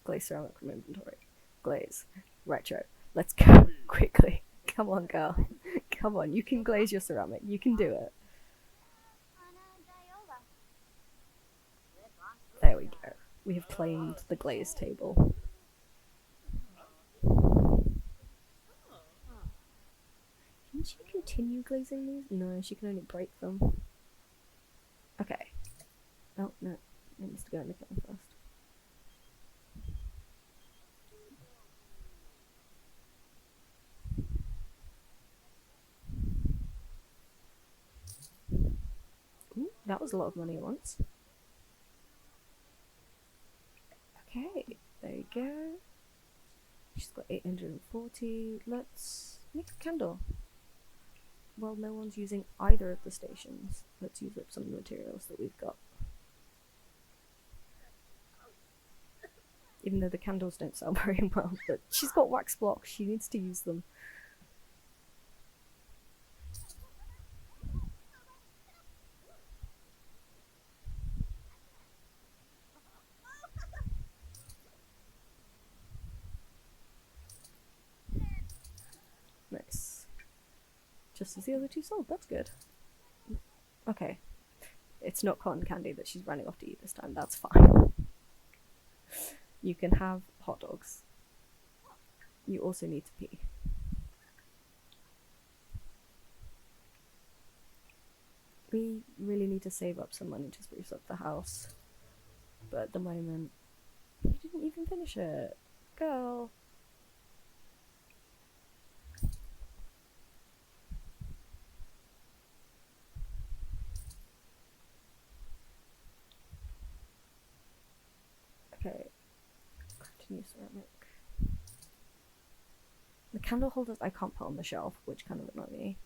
Glaze ceramic from inventory. Glaze. Retro. Let's go. Quickly. Come on, girl. Come on, you can glaze your ceramic. You can do it. There we go. We have claimed the glaze table. Can she continue glazing these? No, she can only break them. Okay. Oh, no. It needs to go in the kiln first. Ooh, that was a lot of money at once. Okay, there you go. She's got 840. Let's make a candle. Well, no one's using either of the stations. Let's use up some of the materials that we've got. Even though the candles don't sell very well, but she's got wax blocks, she needs to use them. Nice. Just as the other two sold, that's good. Okay. It's not cotton candy that she's running off to eat this time, that's fine. You can have hot dogs. You also need to pee. We really need to save up some money to spruce up the house. But at the moment, you didn't even finish it. Girl. Okay. Continue ceramic. The candle holders I can't put on the shelf, which kind of annoy me.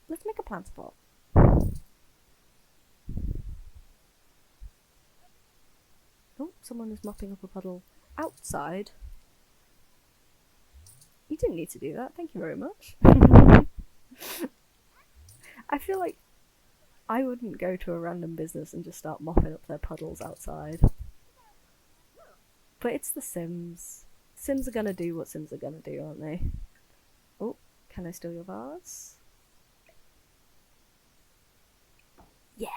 Let's make a plant spot. Oh, someone is mopping up a puddle outside. You didn't need to do that, thank you very much. I feel like I wouldn't go to a random business and just start mopping up their puddles outside. But it's The Sims. Sims are gonna do what Sims are gonna do, aren't they? Oh, can I steal your vase? Yeah!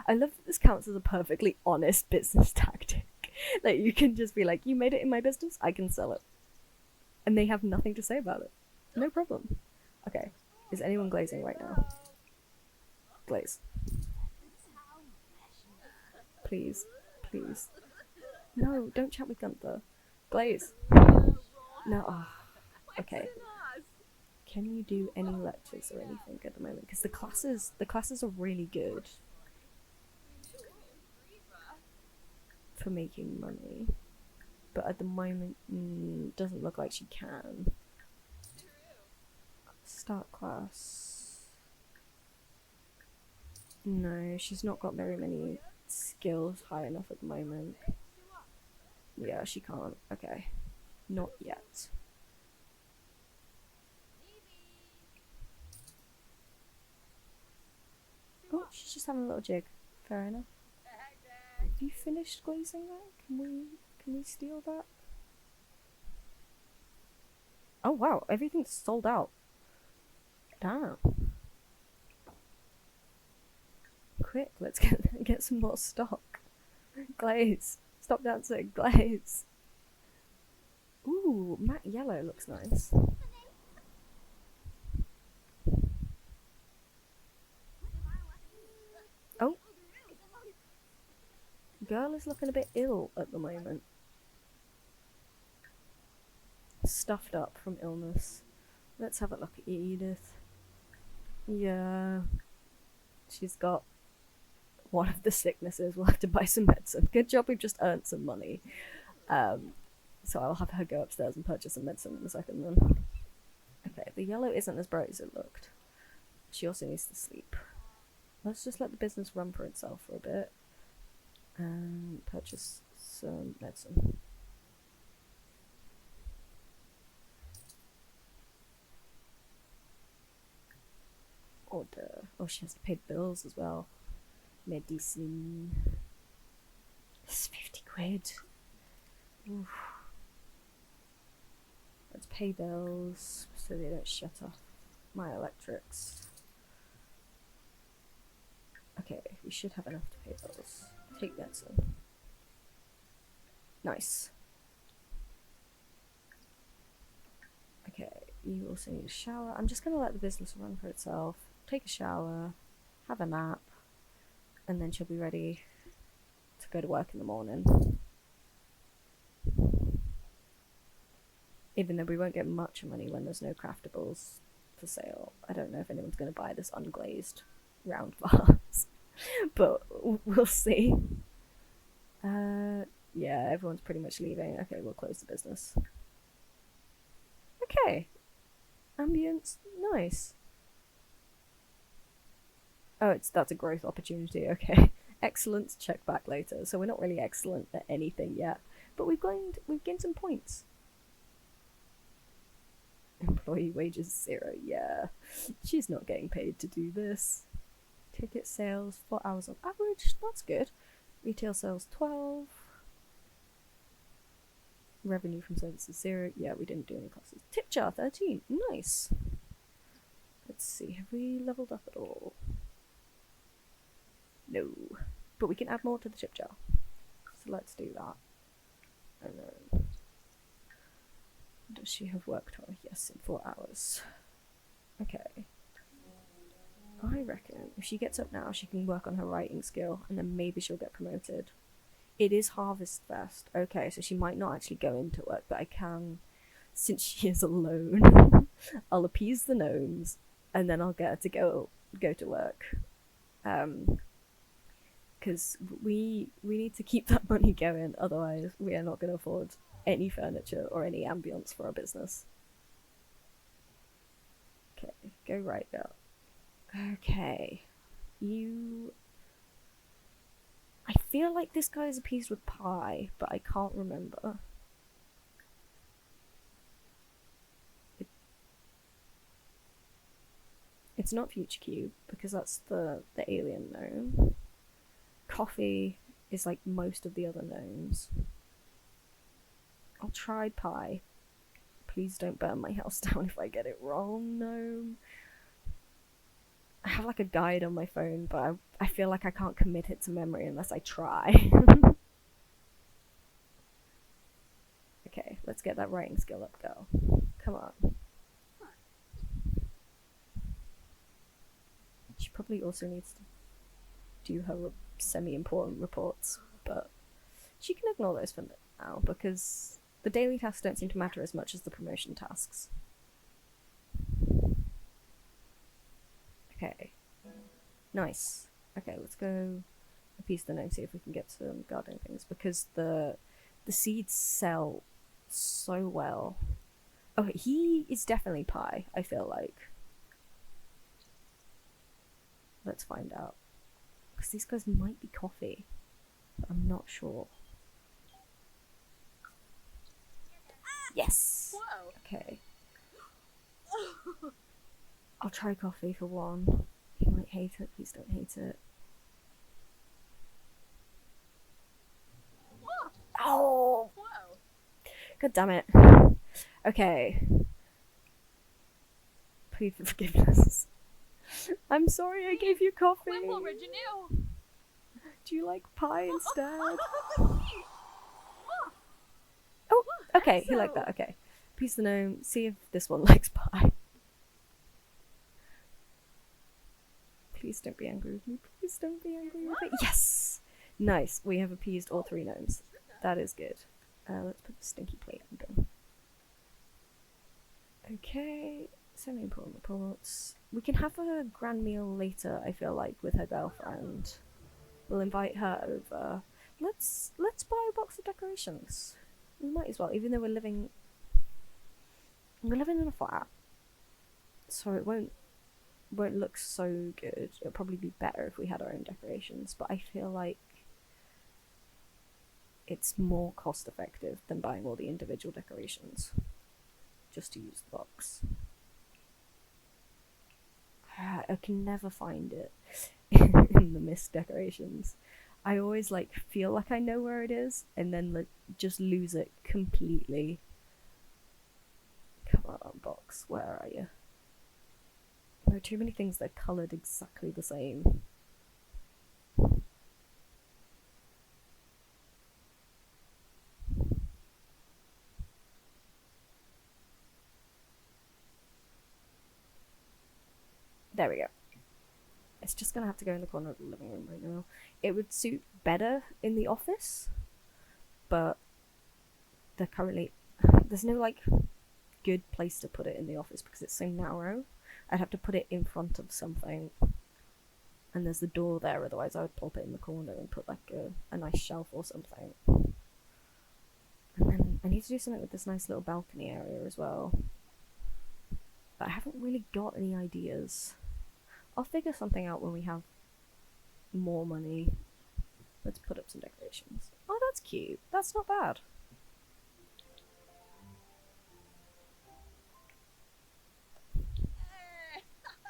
I love that this counts as a perfectly honest business tactic. Like, you can just be like, you made it in my business, I can sell it. And they have nothing to say about it. No problem. Okay, is anyone glazing right now? Glaze. Please. Please. No, don't chat with Gunther. Glaze. No, okay. Can you do any lectures or anything at the moment? Because the classes are really good for making money. But at the moment, doesn't look like she can. Start class. No, she's not got very many skills high enough at the moment. Yeah, she can't. Okay. Not yet. Oh, she's just having a little jig. Fair enough. Have you finished glazing that? Can we steal that? Oh wow, everything's sold out. Damn. Quick, let's get some more stock. Glaze. Stop dancing. Glaze. Ooh, matte yellow looks nice. Oh. Girl is looking a bit ill at the moment. Stuffed up from illness. Let's have a look at Edith. Yeah. She's got one of the sicknesses. We'll have to buy some medicine. Good job we've just earned some money. So I'll have her go upstairs and purchase some medicine in a second then. Okay, the yellow isn't as bright as it looked. She also needs to sleep. Let's just let the business run for itself for a bit. And purchase some medicine. Order. Oh, she has to pay bills as well. Medicine. It's 50 quid. Oof. Let's pay bills so they don't shut off my electrics. Okay, we should have enough to pay bills. Take medicine. Nice. Okay, you also need a shower. I'm just gonna let the business run for itself. Take a shower, have a nap, and then she'll be ready to go to work in the morning. Even though we won't get much money when there's no craftables for sale. I don't know if anyone's going to buy this unglazed round vase. But we'll see. Yeah, everyone's pretty much leaving. Okay, we'll close the business. Okay. Ambience, nice. Oh, that's a growth opportunity, okay. Excellent, check back later. So we're not really excellent at anything yet. But we've gained some points. Employee wages 0, yeah. She's not getting paid to do this. Ticket sales, 4 hours on average, that's good. Retail sales, 12. Revenue from services, 0. Yeah, we didn't do any classes. Tip jar, 13, nice. Let's see, have we leveled up at all? No. But we can add more to the tip jar. So let's do that. And then... does she have work time? Yes, in 4 hours. Okay. I reckon if she gets up now, she can work on her writing skill, and then maybe she'll get promoted. It is Harvest Fest. Okay, so she might not actually go into work, but I can, since she is alone, I'll appease the gnomes, and then I'll get her to go to work. Because we need to keep that money going, otherwise we are not going to afford any furniture or any ambience for our business. Okay, go right up. Okay, I feel like this guy is appeased with pie, but I can't remember. It's not Future Cube, because that's the alien gnome. Coffee is like most of the other gnomes. I'll try pie. Please don't burn my house down if I get it wrong, gnome. I have like a guide on my phone, but I feel like I can't commit it to memory unless I try. Okay, let's get that writing skill up, girl. Come on. She probably also needs to do her semi-important reports, but she can ignore those for now because the daily tasks don't seem to matter as much as the promotion tasks. Okay. Nice. Okay, let's go appease the gnome, see if we can get some gardening things, because the seeds sell so well. Oh, he is definitely pie, I feel like. Let's find out. Because these guys might be coffee, but I'm not sure. Yes! Whoa. Okay. I'll try coffee for one. He might hate it, please don't hate it. Whoa. Oh! Whoa. God damn it. Okay. Plead for forgiveness. I'm sorry I gave you coffee. Wimple Reginue. Do you like pie instead? Oh, Oh, okay, he liked that, okay. Appease the gnome, see if this one likes pie. Please don't be angry with me, please don't be angry with me. Yes! Nice, we have appeased all 3 gnomes. That is good. Let's put the stinky plate on bin. Okay, semi-important reports. We can have a grand meal later, I feel like, with her girlfriend. We'll invite her over. Let's buy a box of decorations. We might as well, even though we're living in a flat, so it won't look so good. It'll probably be better if we had our own decorations, but I feel like it's more cost effective than buying all the individual decorations just to use the box. I can never find it. in the mist decorations. I always like feel like I know where it is and then like just lose it completely. Come on, box, where are you? There are too many things that are coloured exactly the same. There we go. It's just gonna have to go in the corner of the living room right now. It would suit better in the office, but they're currently there's no like good place to put it in the office because it's so narrow. I'd have to put it in front of something, and there's the door there. Otherwise, I would plop it in the corner and put like a nice shelf or something. And then I need to do something with this nice little balcony area as well. But I haven't really got any ideas. I'll figure something out when we have more money. Let's put up some decorations. Oh, that's cute. That's not bad.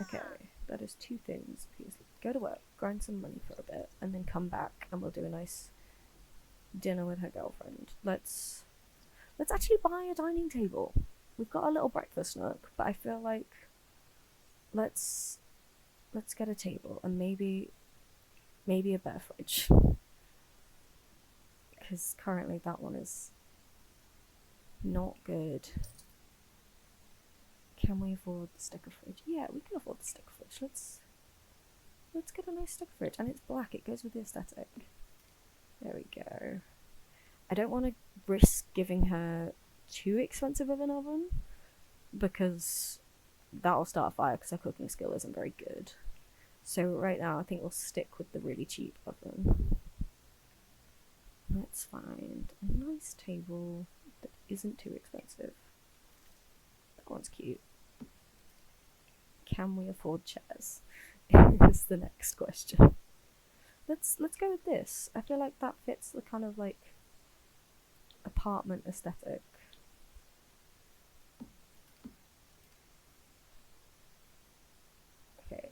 Okay, that is two things. Please go to work, grind some money for a bit, and then come back and we'll do a nice dinner with her girlfriend. Let's actually buy a dining table. We've got a little breakfast nook, but I feel like let's get a table and maybe a better fridge. Because currently that one is not good. Can we afford the sticker fridge? Yeah, we can afford the sticker fridge. Let's get a nice sticker fridge. And it's black, it goes with the aesthetic. There we go. I don't want to risk giving her too expensive of an oven because that'll start a fire because her cooking skill isn't very good. So right now I think we'll stick with the really cheap oven. Let's find a nice table that isn't too expensive. That one's cute. Can we afford chairs? Is the next question. Let's go with this. I feel like that fits the kind of like apartment aesthetic. Okay.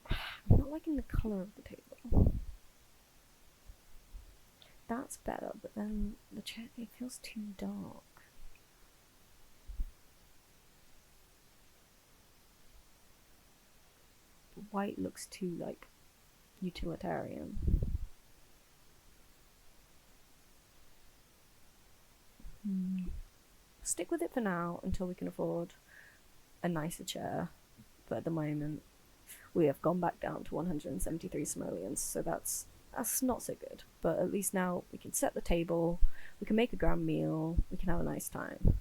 I'm not liking the colour of the table. That's better, but then the chair, it feels too dark. White looks too like utilitarian. Stick with it for now until we can afford a nicer chair. But at the moment, we have gone back down to 173 simoleons, so that's not so good. But at least now we can set the table, we can make a grand meal, we can have a nice time.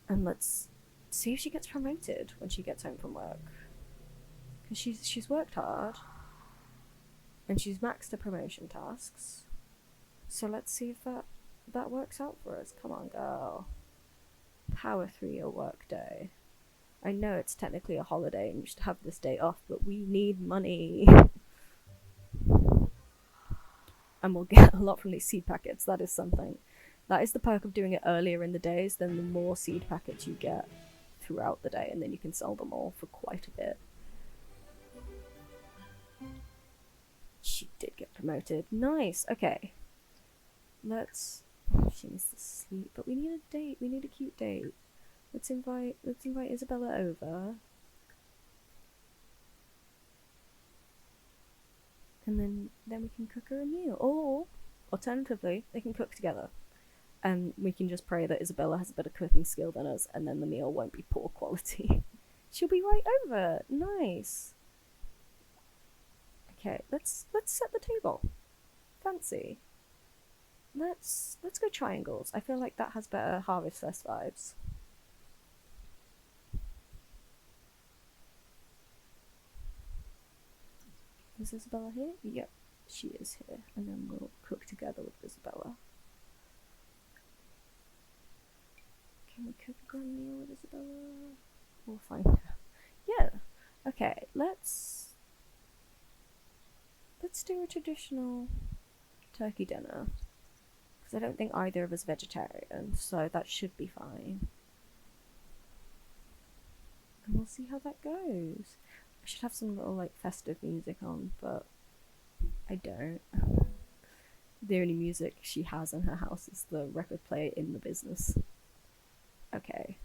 And let's see if she gets promoted when she gets home from work. Because she's worked hard, and she's maxed her promotion tasks. So let's see if that works out for us. Come on, girl. Power through your work day. I know it's technically a holiday and you should have this day off, but we need money. And we'll get a lot from these seed packets. That is something. That is the perk of doing it earlier in the days. Then the more seed packets you get throughout the day, and then you can sell them all for quite a bit. She did get promoted. Nice. Okay. She needs to sleep, but we need a date. We need a cute date. Let's invite Isabella over. And then we can cook her a meal. Or, alternatively, they can cook together. And we can just pray that Isabella has a better cooking skill than us, and then the meal won't be poor quality. She'll be right over. Nice. Okay, let's set the table. Fancy. Let's go triangles. I feel like that has better Harvest Fest vibes. Is Isabella here? Yep, she is here. And then we'll cook together with Isabella. Can we cook a grand meal with Isabella? We'll find out. Yeah. Okay, let's do a traditional turkey dinner. Because I don't think either of us are vegetarian, so that should be fine. And we'll see how that goes. I should have some little, like, festive music on, but I don't. The only music she has in her house is the record player in the business. Okay.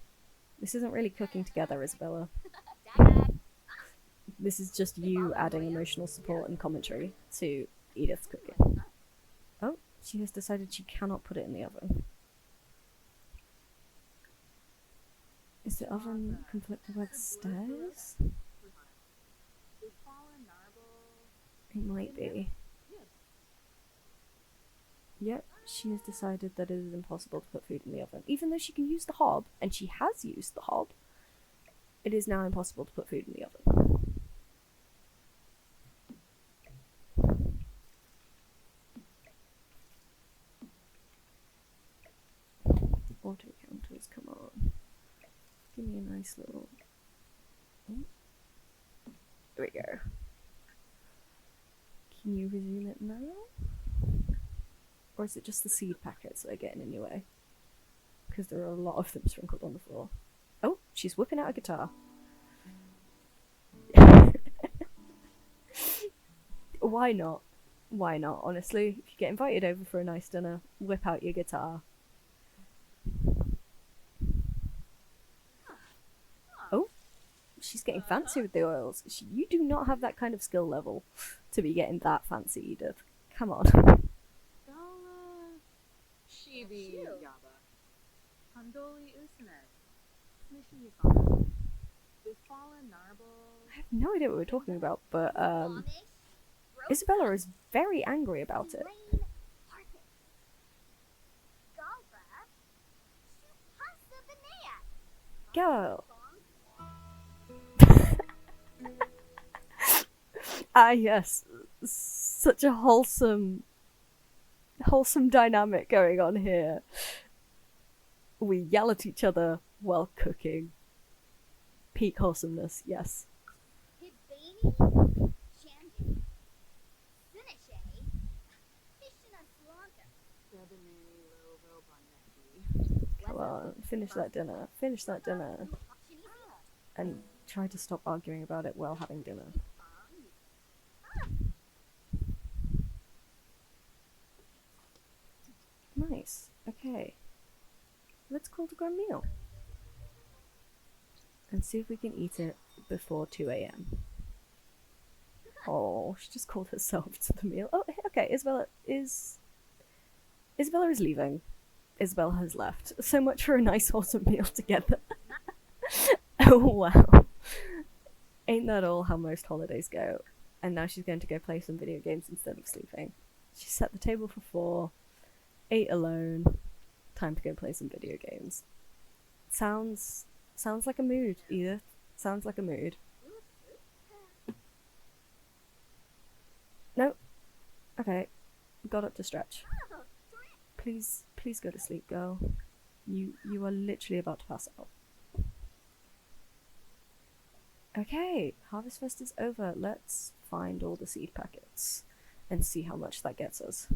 This isn't really cooking together, Isabella. This is just you adding emotional support and commentary to Edith's cooking. Oh, she has decided she cannot put it in the oven. Is the oven conflicted with stairs? It might be. Yep, she has decided that it is impossible to put food in the oven. Even though she can use the hob, and she has used the hob, it is now impossible to put food in the oven. Auto counters, come on. Give me a nice little... Oh. There we go. Can you resume it now? Or is it just the seed packets that are getting in your way? Because there are a lot of them sprinkled on the floor. Oh, she's whipping out a guitar. Why not? Why not, honestly? If you get invited over for a nice dinner, whip out your guitar. Oh, she's getting fancy with the oils. You do not have that kind of skill level to be getting that fancy, Edith. Come on. I have no idea what we're talking about, but Isabella is very angry about it. Girl. Ah, yes. Such a wholesome dynamic going on here. We yell at each other while cooking. Peak wholesomeness, yes. Come on, finish that dinner. Finish that dinner. And try to stop arguing about it while having dinner. Nice. Okay. Let's call the grand meal. And see if we can eat it before 2 a.m. Oh, she just called herself to the meal. Oh, okay, Isabella is leaving. Isabella has left. So much for a nice wholesome meal together. Oh, wow. Ain't that all how most holidays go? And now she's going to go play some video games instead of sleeping. She set the table for 4, ate alone. Time to go play some video games. Sounds like a mood, Edith. Sounds like a mood. No. Okay. Got up to stretch. Please go to sleep, girl. You are literally about to pass out. Okay, Harvest Fest is over. Let's find all the seed packets and see how much that gets us.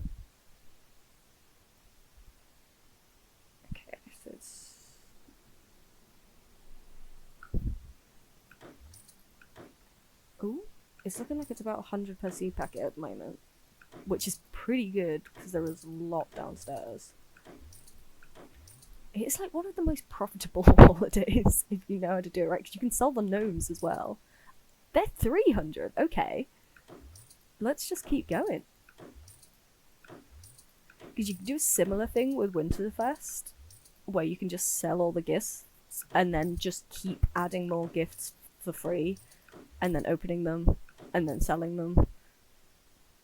Okay, so it's... Ooh, it's looking like it's about 100 per seed packet at the moment, which is pretty good because there is a lot downstairs. It's like one of the most profitable holidays if you know how to do it right, because you can sell the gnomes as well. They're 300, okay. Let's just keep going. Because you can do a similar thing with Winterfest, where you can just sell all the gifts and then just keep adding more gifts for free, and then opening them, and then selling them.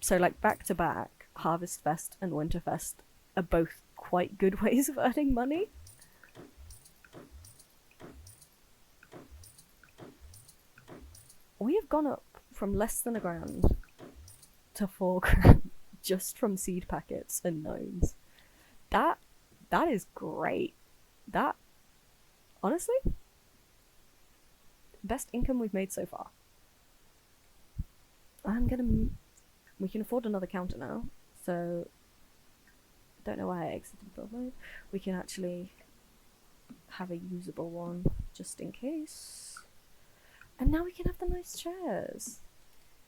So like back to back, Harvest Fest and Winterfest are both quite good ways of earning money. We have gone up from less than £1,000 to £4,000 just from seed packets and gnomes. That is great. That, honestly, best income we've made so far. We can afford another counter now, so don't know why I exited build mode. We can actually have a usable one just in case. And now we can have the nice chairs.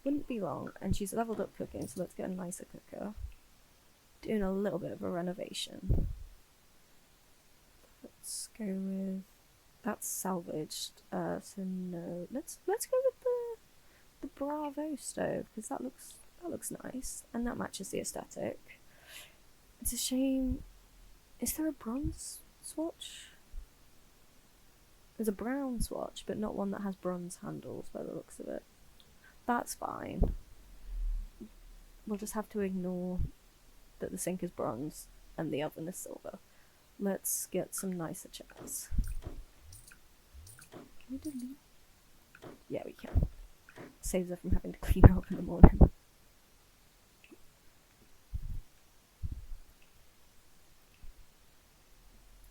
Wouldn't be long. And she's leveled up cooking, so let's get a nicer cooker. Doing a little bit of a renovation. Let's go with... That's salvaged. So no. Let's go with the Bravo stove, because that looks nice. And that matches the aesthetic. It's a shame... Is there a bronze swatch? There's a brown swatch, but not one that has bronze handles by the looks of it. That's fine. We'll just have to ignore that the sink is bronze and the oven is silver. Let's get some nicer chairs. Can we delete? Yeah, we can. Saves her from having to clean up in the morning.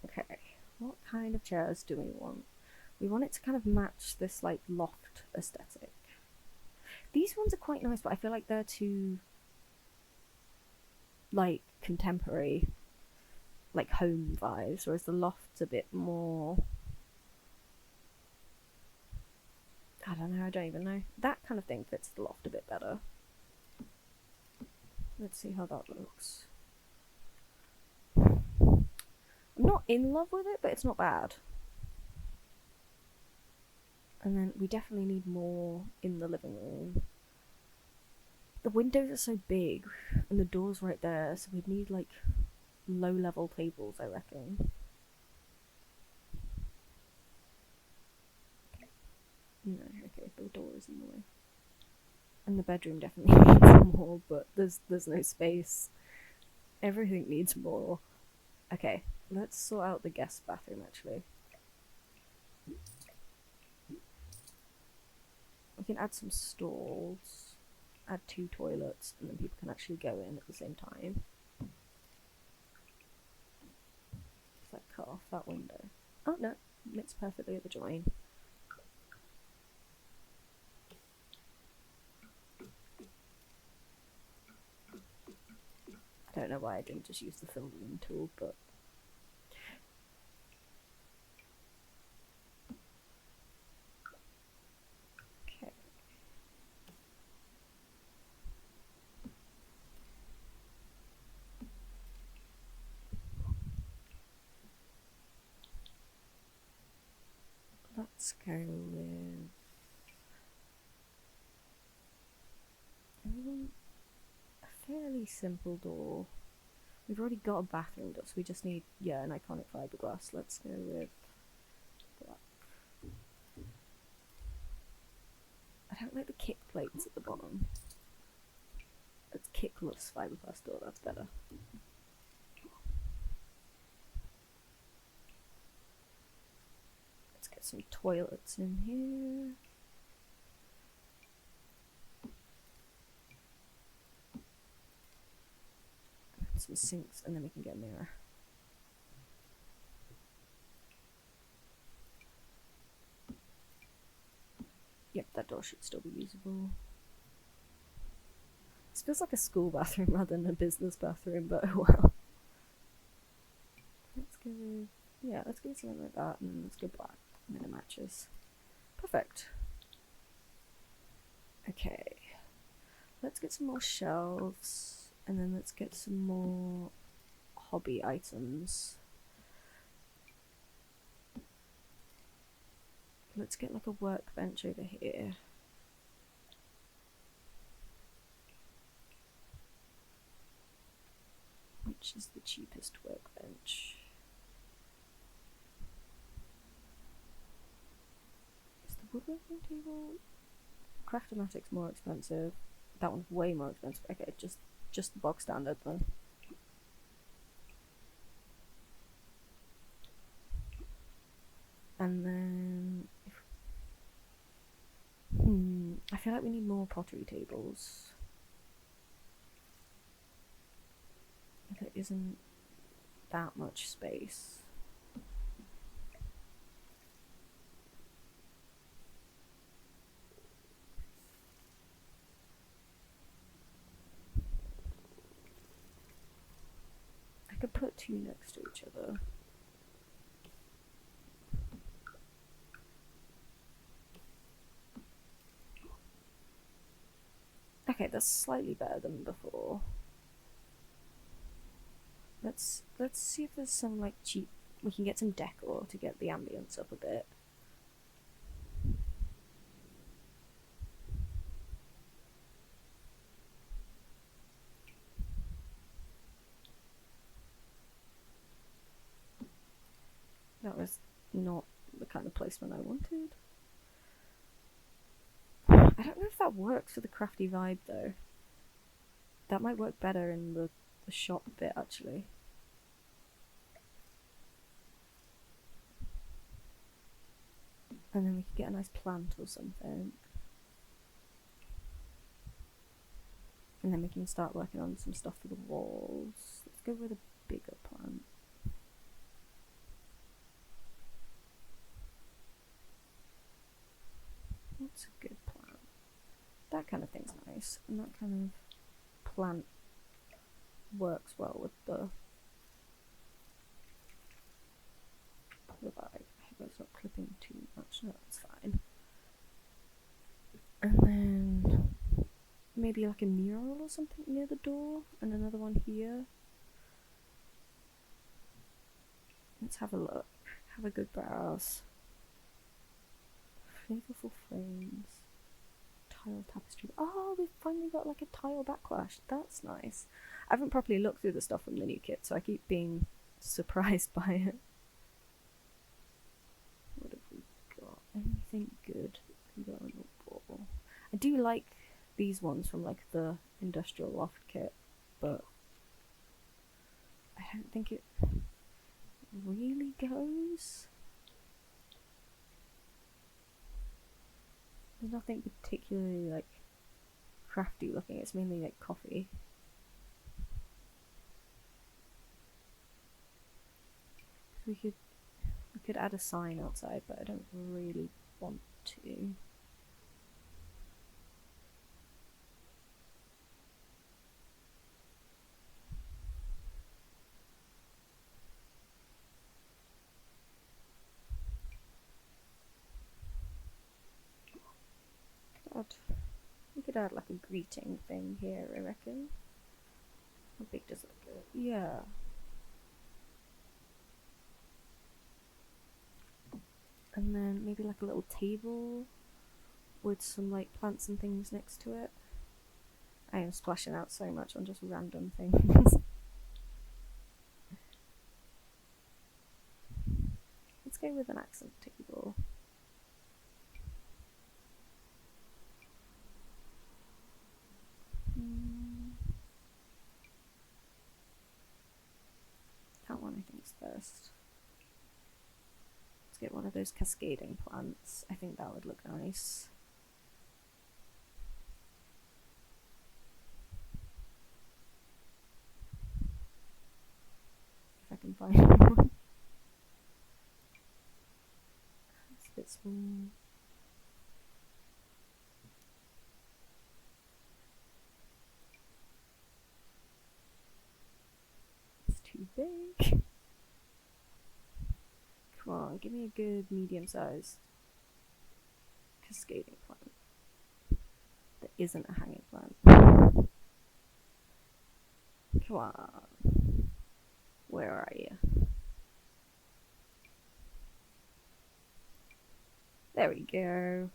Okay, what kind of chairs do we want? We want it to kind of match this like loft aesthetic. These ones are quite nice, but I feel like they're too like contemporary, like home vibes, whereas the loft's a bit more... I don't know, I don't even know. That kind of thing fits the loft a bit better. Let's see how that looks. I'm not in love with it, but it's not bad. And then we definitely need more in the living room. The windows are so big, and the door's right there, so we'd need like low-level tables, I reckon. No, okay, the door is in the way. And the bedroom definitely needs more, but there's no space. Everything needs more. Okay, let's sort out the guest bathroom actually. We can add some stalls, add 2 toilets, and then people can actually go in at the same time. Just like cut off that window. Oh no, mixed perfectly at the join. I don't know why I didn't just use the fill in tool, but... Okay. Let's go with... a fairly simple door. We've already got a bathroom door, so we just need, yeah, an iconic fiberglass. Let's go with black. I don't like the kick plates at the bottom. It's kickless fiberglass door, that's better. Let's get some toilets in here. Some sinks, and then we can get a mirror. Yep, that door should still be usable. This feels like a school bathroom rather than a business bathroom, but oh well. Let's go with, yeah, let's go with something like that, and then let's go black, and then it matches. Perfect. Okay, let's get some more shelves. And then let's get some more hobby items. Let's get like a workbench over here. Which is the cheapest workbench? Is the woodworking table? Craftomatic's more expensive. That one's way more expensive. Okay, just the bog standard then. And then... I feel like we need more pottery tables. There isn't that much space. two next to each other. Okay, that's slightly better than before. Let's see if there's some like cheap. We can get some decor to get the ambience up a bit. That was not the kind of placement I wanted. I don't know if that works for the crafty vibe though. That might work better in the shop bit actually. And then we could get a nice plant or something. And then we can start working on some stuff for the walls. Let's go with a bigger plant. What's a good plant? That kind of thing's nice. And that kind of plant works well with the vibe. I hope it's not clipping too much. No, that's fine. And then maybe like a mural or something near the door, and another one here. Let's have a look. Have a good browse. Flavorful frames. Tile tapestry. Oh, we've finally got like a tile backlash. That's nice. I haven't properly looked through the stuff from the new kit, so I keep being surprised by it. What have we got? Anything good that can go on the wall? I do like these ones from like the industrial loft kit, but I don't think it really goes. There's nothing particularly like crafty looking, it's mainly like coffee. We could add a sign outside, but I don't really want to. We could add like a greeting thing here, I reckon. How big does it go? Yeah. And then maybe like a little table with some like plants and things next to it. I am splashing out so much on just random things. Let's go with an accent table. That one I think is first. Let's get one of those cascading plants. I think that would look nice. If I can find one. It's a bit small. It's too big. Come on, give me a good medium-sized cascading plant that isn't a hanging plant. Come on. Where are you? There we go.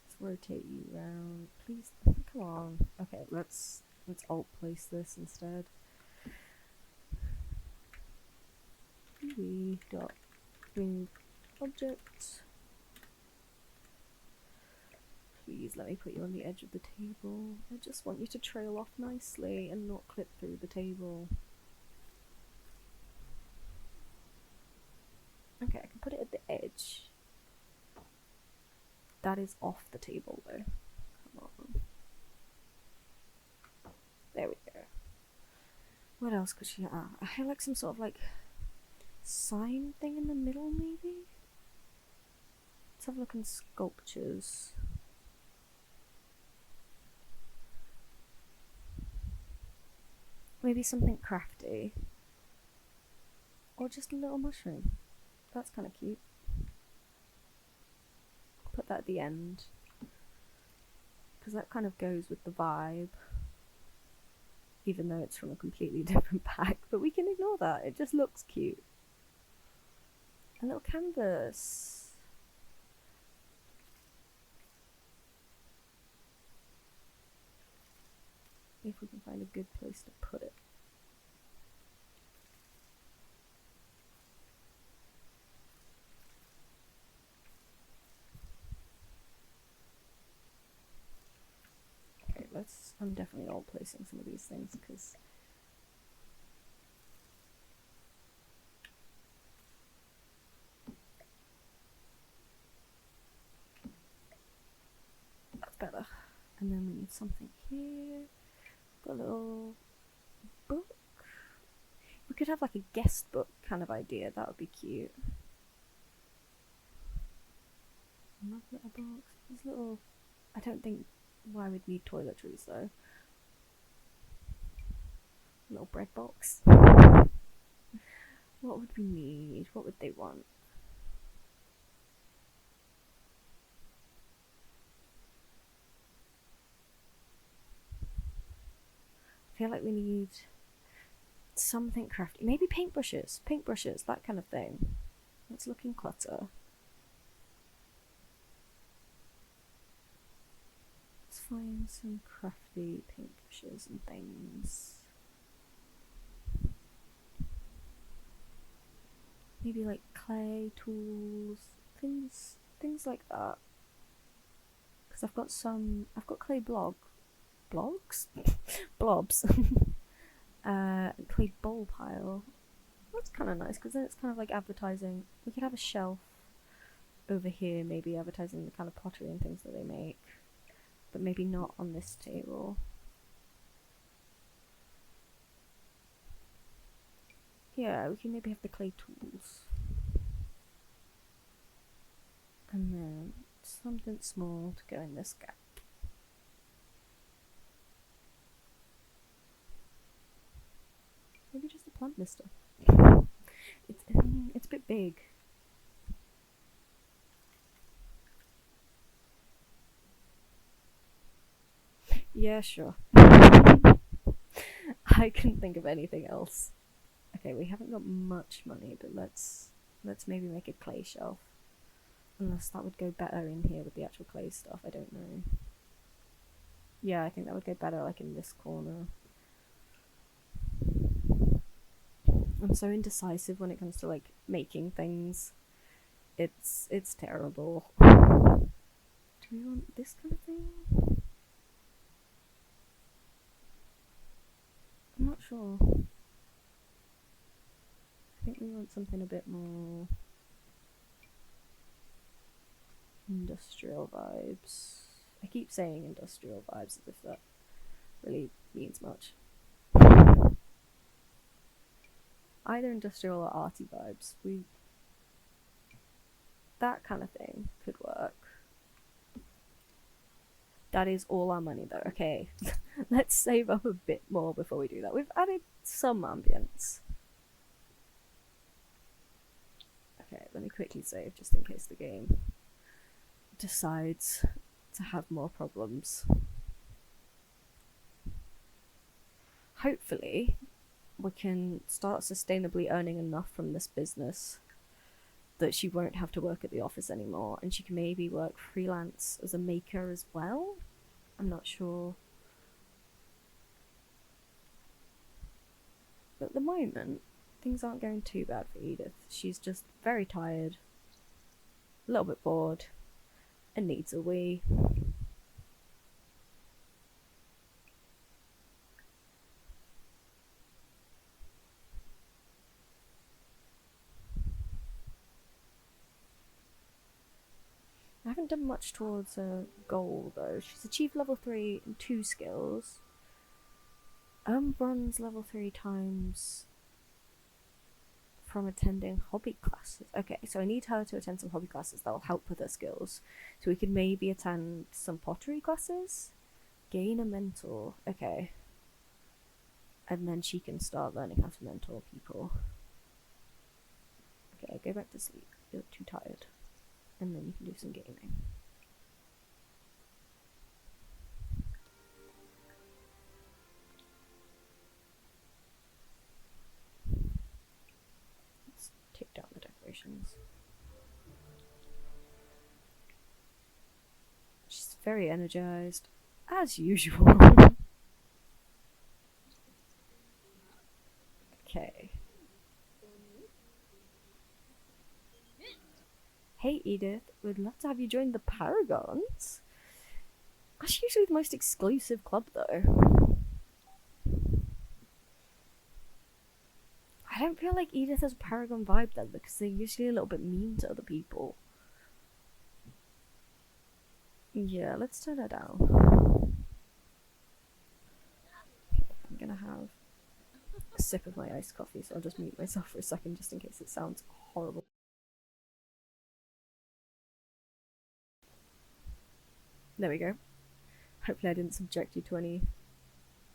Let's rotate you around. Please, come on. Okay, let's alt place this instead. Dot bring object. Please let me put you on the edge of the table. I just want you to trail off nicely and not clip through the table. Okay, I can put it at the edge. That is off the table though. Come on. There we go. What else could she have? I feel like some sort of like sign thing in the middle maybe? Let's have a look in sculptures. Maybe something crafty. Or just a little mushroom. That's kind of cute. Put that at the end. Because that kind of goes with the vibe. Even though it's from a completely different pack. But we can ignore that. It just looks cute. A little canvas. If we can find a good place to put it. Okay, I'm definitely all placing some of these things because that's better. And then we need something here. Got a little book. We could have like a guest book kind of idea. That would be cute. Love little box. These little. I don't think why we'd need toiletries though. Little bread box. What would we need? What would they want? I feel like we need something crafty. Maybe paintbrushes. Paintbrushes, that kind of thing. Let's look in clutter. Let's find some crafty paintbrushes and things. Maybe like clay tools, things like that. Because I've got clay blogs, blobs, clay bowl pile. That's kind of nice because then it's kind of like advertising. We could have a shelf over here, maybe advertising the kind of pottery and things that they make, but maybe not on this table. Yeah, we can maybe have the clay tools. And then something small to go in this gap. Maybe just a plant mister. It's a bit big. Yeah, sure. I couldn't think of anything else. Okay, we haven't got much money, but let's maybe make a clay shelf. Unless that would go better in here with the actual clay stuff, I don't know. Yeah, I think that would go better like in this corner. I'm so indecisive when it comes to like making things. It's terrible. Do we want this kind of thing? I'm not sure. I think we want something a bit more industrial vibes. I keep saying industrial vibes as if that really means much. Either industrial or arty vibes. That kind of thing could work. That is all our money though. Okay, let's save up a bit more before we do that. We've added some ambience. Okay, let me quickly save just in case the game decides to have more problems. Hopefully, we can start sustainably earning enough from this business that she won't have to work at the office anymore and she can maybe work freelance as a maker as well. I'm not sure. But at the moment, things aren't going too bad for Edith. She's just very tired, a little bit bored, and needs a wee. I haven't done much towards a goal though. She's achieved level 3 in 2 skills. Runs level 3 times from attending hobby classes. Okay, so I need her to attend some hobby classes that'll help with her skills. So we could maybe attend some pottery classes. Gain a mentor. Okay. And then she can start learning how to mentor people. Okay, go back to sleep. You're too tired. And then you can do some gaming. Let's take down the decorations. She's very energized, as usual. Okay. Hey Edith, we'd love to have you join the Paragons. That's usually the most exclusive club, though. I don't feel like Edith has a Paragon vibe then, because they're usually a little bit mean to other people. Yeah, let's turn her down. Okay, I'm gonna have a sip of my iced coffee, so I'll just mute myself for a second just in case it sounds horrible. There we go. Hopefully I didn't subject you to any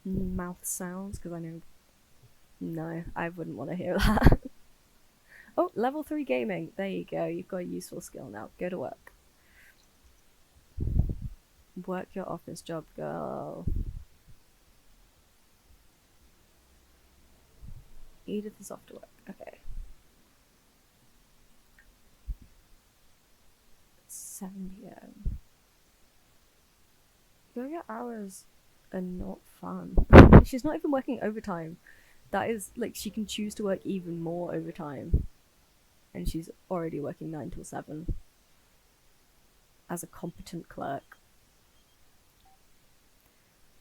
mouth sounds, because I know... No, I wouldn't want to hear that. Oh, level 3 gaming. There you go. You've got a useful skill now. Go to work. Work your office job, girl. Edith is off to work. Okay. 7 p.m. Yoga hours are not fun. She's not even working overtime. That is, like, she can choose to work even more overtime. And she's already working 9 till 7. As a competent clerk.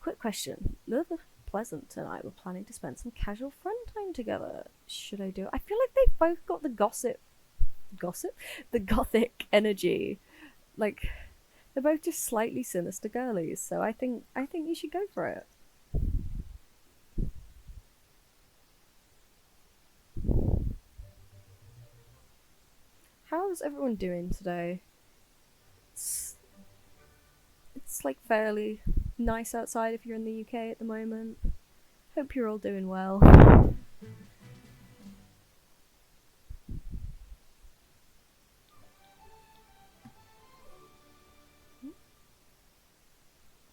Quick question. Love Pleasant and I were planning to spend some casual friend time together. Should I do it? I feel like they've both got the gossip? The gothic energy. Like, they're both just slightly sinister girlies, so I think you should go for it. How's everyone doing today? It's like fairly nice outside if you're in the UK at the moment. Hope you're all doing well.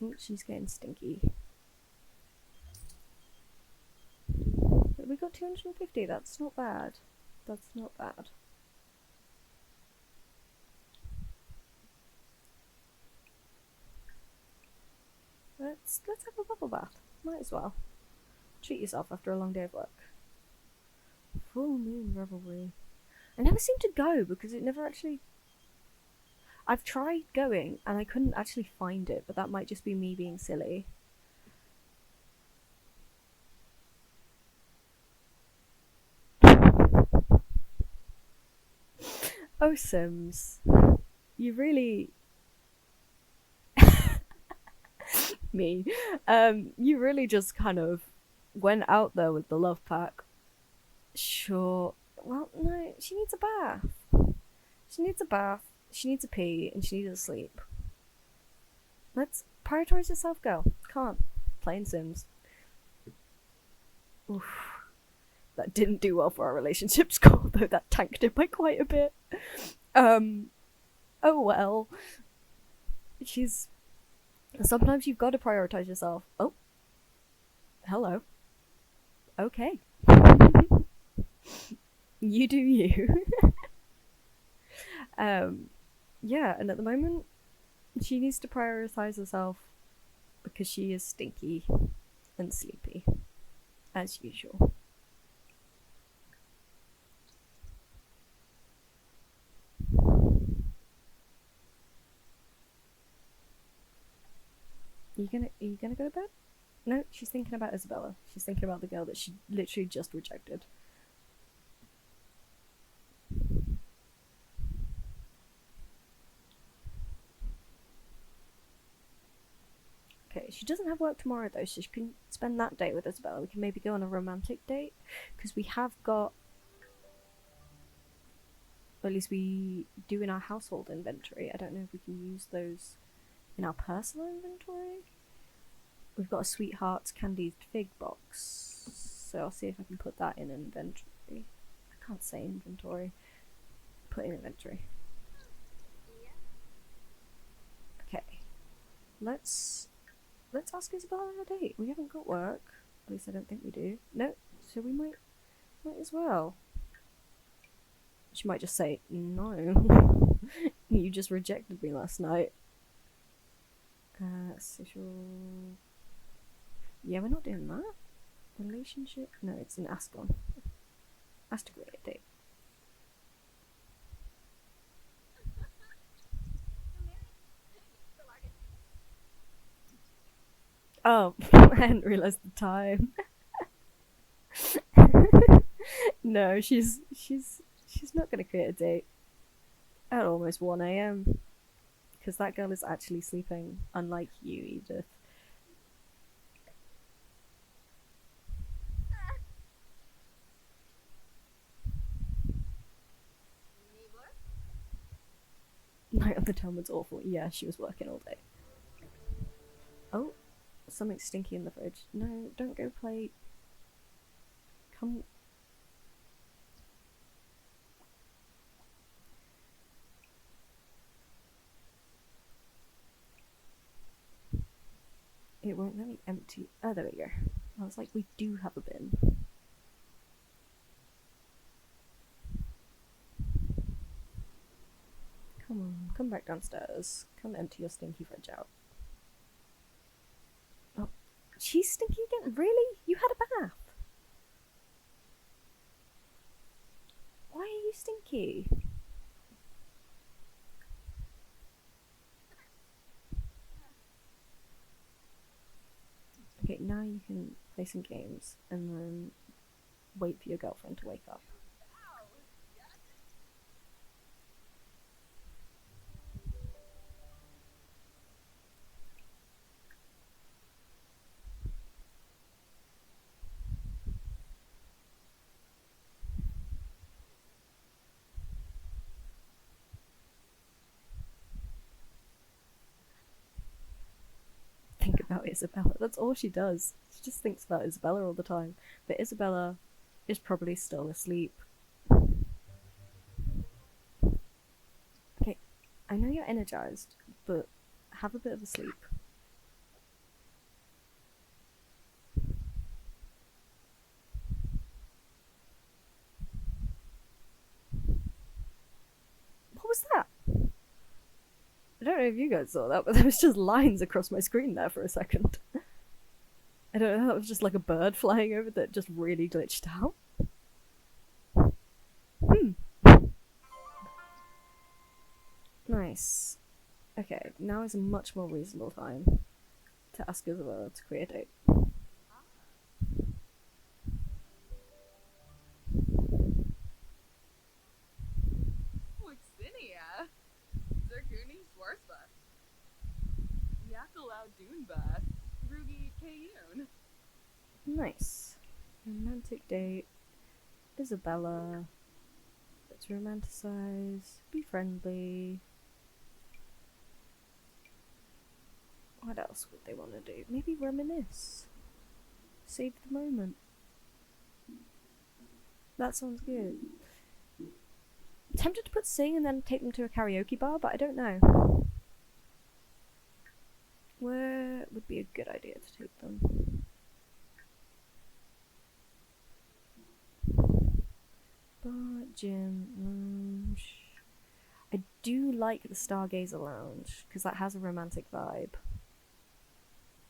Ooh, she's getting stinky. But we got 250, that's not bad. That's not bad. Let's have a bubble bath. Might as well. Treat yourself after a long day of work. Full moon revelry. I never seem to go because it never actually... I've tried going and I couldn't actually find it, but that might just be me being silly. Oh, Sims. You really... me. You really just kind of went out there with the love pack. Sure. Well, no, she needs a bath. She needs a bath, she needs a pee, and she needs to sleep. Let's prioritize yourself, girl. Come on. Playing Sims. Oof. That didn't do well for our relationship score, though that tanked it by quite a bit. Oh well. She's... Sometimes you've got to prioritize yourself. Oh. Hello. Okay. You do you. Yeah, and at the moment, she needs to prioritize herself because she is stinky and sleepy, as usual. Are you gonna go to bed? No, she's thinking about Isabella. She's thinking about the girl that she literally just rejected. Okay, she doesn't have work tomorrow though, so she can spend that day with Isabella. We can maybe go on a romantic date, because we have got... Or at least we do in our household inventory. I don't know if we can use those in our personal inventory. We've got a Sweetheart's Candied Fig box, so I'll see if I can put that in inventory. I can't say inventory. put in inventory. Yeah. Okay. Let's ask Isabella on a date. We haven't got work. At least I don't think we do. No, so we might as well. She might just say, no. You just rejected me last night. Social... Yeah, we're not doing that. Relationship? No, it's an ask on. Ask to create a date. Oh, I hadn't realised the time. No, she's not gonna create a date at almost 1 a.m. because that girl is actually sleeping, unlike you, Edith. Night on the town was awful. Yeah, she was working all day. Oh, something stinky in the fridge. No, don't go play. Come. It won't let me empty. Oh, there we go. I was like, we do have a bin. Come on, come back downstairs. Come empty your stinky fridge out. Oh, she's stinky again? Really? You had a bath? Why are you stinky? Okay, now you can play some games and then wait for your girlfriend to wake up. Think about Isabella. That's all she does. She just thinks about Isabella all the time. But Isabella is probably still asleep. Okay, I know you're energized, but have a bit of a sleep. What was that? I don't know if you guys saw that, but there was just lines across my screen there for a second. I don't know, that was just like a bird flying over that just really glitched out. Nice. Okay, now is a much more reasonable time to ask Isabella to create a date. Waxinia. Zerguni Schwarzba. Yakalau Dunba. Rugi Kayun. Nice. Romantic date. Isabella. Let's romanticize. Be friendly. What else would they want to do? Maybe reminisce. Save the moment. That sounds good. I'm tempted to put sing and then take them to a karaoke bar, but I don't know. Where would be a good idea to take them? Bar, gym, lounge. I do like the Stargazer Lounge because that has a romantic vibe.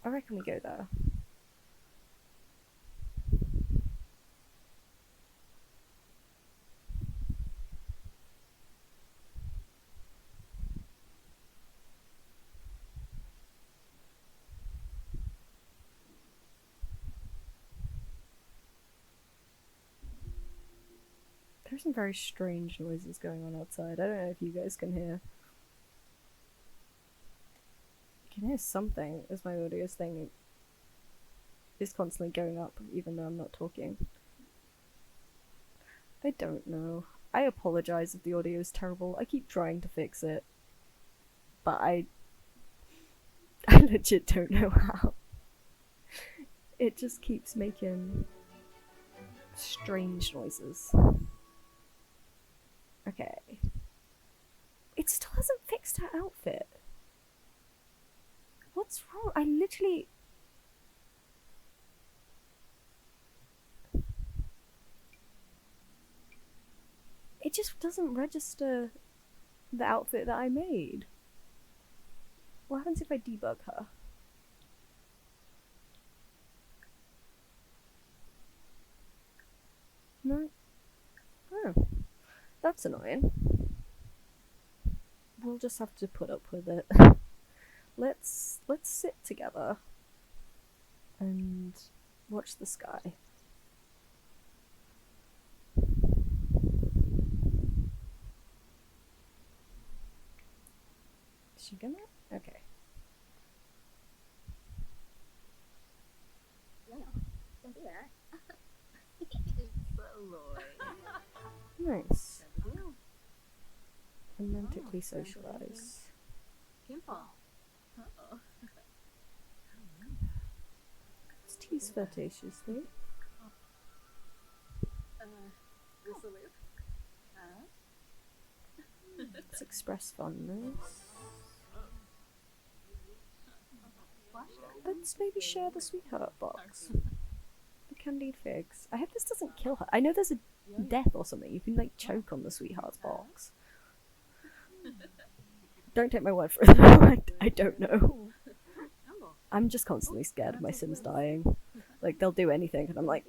I reckon we go there. There's some very strange noises going on outside. I don't know if you guys can hear. I can hear something as my audio's thing is constantly going up, even though I'm not talking. I don't know. I apologize if the audio is terrible. I keep trying to fix it. But I legit don't know how. It just keeps making strange noises. Okay. It still hasn't fixed her outfit. What's wrong? I literally... It just doesn't register the outfit that I made. What happens if I debug her? No. Oh. That's annoying. We'll just have to put up with it. Let's sit together and watch the sky. Is she gonna? Okay. Don't do that. So Nice. Romantically socialize. Kimfall. Oh. Let's tease flirtatiously. Resolute. Let's express fondness. Let's maybe share the sweetheart box. The candied figs. I hope this doesn't kill her. I know there's a death or something. You can like choke on the sweetheart's box. Don't take my word for it. I don't know. I'm just constantly scared of my Sims dying. Like they'll do anything and I'm like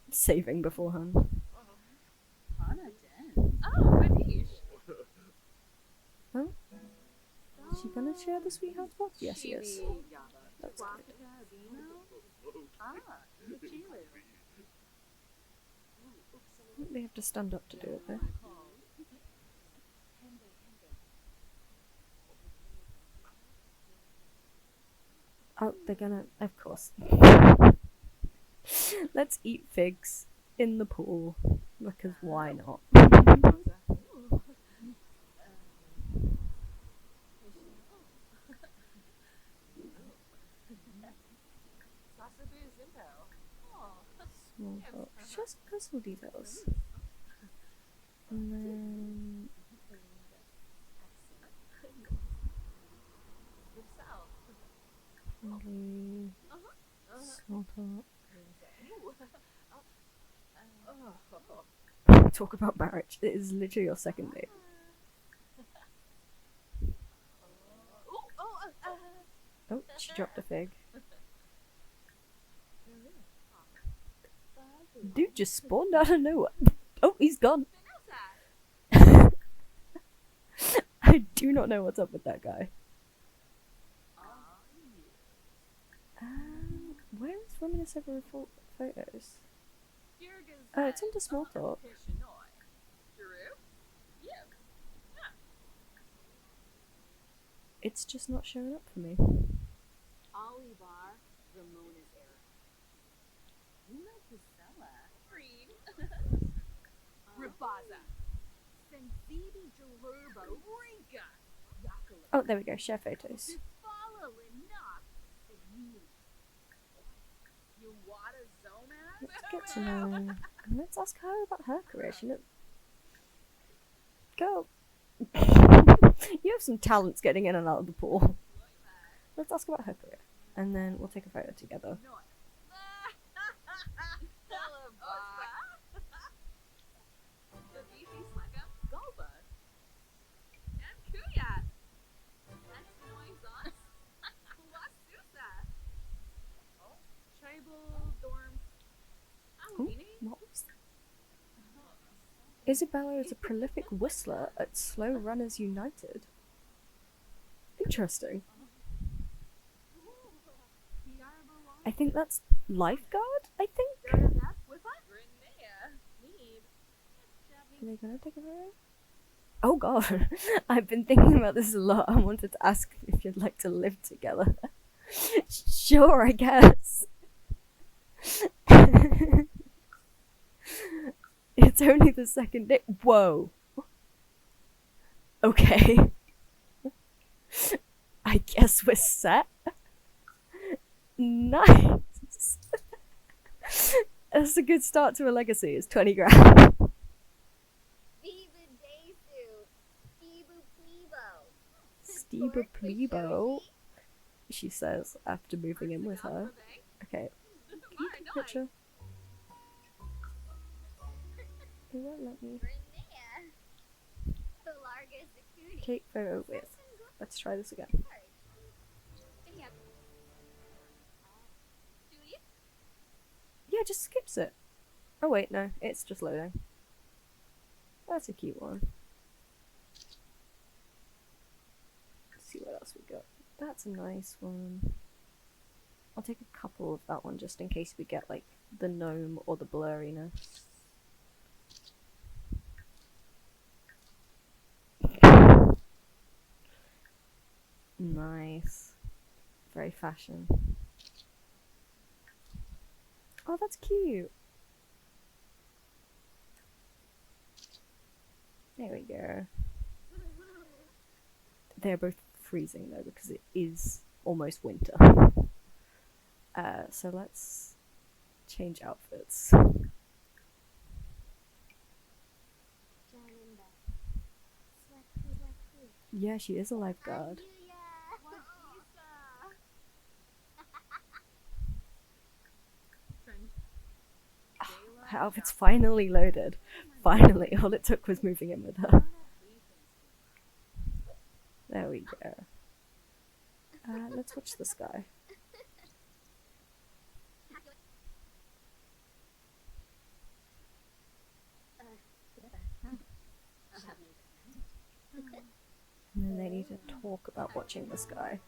saving beforehand. Oh, Adish. Huh? Is she gonna share the sweetheart's box? Yes, she is. That's good. They have to stand up to do it though. Oh, they're gonna... Of course. Let's eat figs in the pool. Because why not? Small talk. Just personal details. And then... friendly... small talk. Talk about marriage. It is literally your second date. Oh, she dropped a fig. Dude just spawned out of nowhere. Oh, he's gone. I do not know what's up with that guy. Where is reminisce over photos? Oh, it's under small talk. It's just not showing up for me. Olivar, Ramona's era. Una Priscilla. Freed. Rabaza. Sensibi Jalurba. Rinka. Yakala. Oh, there we go. Share photos. Follow enough. Yuwata Zomaz. Let's get to know. And let's ask her about her career. She look. Go. You have some talents getting in and out of the pool. Let's ask about her career. And then we'll take a photo together. Ooh, what was that? Isabella is a prolific whistler at Slow Runners United. Interesting. I think that's lifeguard, I think? Are they gonna take a photo? Oh god, I've been thinking about this a lot. I wanted to ask if you'd like to live together. Sure, I guess. It's only the second day. Whoa. Okay. I guess we're set. Nice. That's a good start to a legacy. It's 20 grand. Steve Plebo, she says after moving in with her. Okay, can you take a picture? It won't let me. Take photo with. Let's try this again. Yeah, just skips it. Oh wait, no, it's just loading. That's a cute one. Let's see what else we got. That's a nice one. I'll take a couple of that one just in case we get like the gnome or the blurriness. Nice. Very fashion. Oh, that's cute. There we go. They're both freezing though because it is almost winter. So let's change outfits. Yeah, she is a lifeguard. Her outfit's finally loaded. Finally, all it took was moving in with her. There we go. Let's watch the sky. And then they need to talk about watching the sky.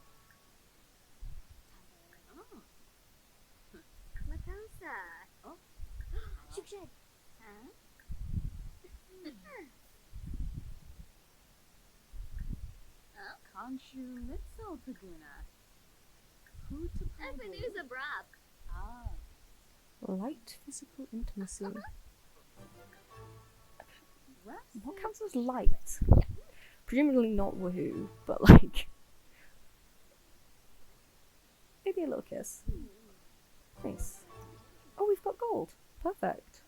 Light physical intimacy. What counts as light? Presumably not woohoo, but like maybe a little kiss. Nice. Oh, we've got gold. Perfect.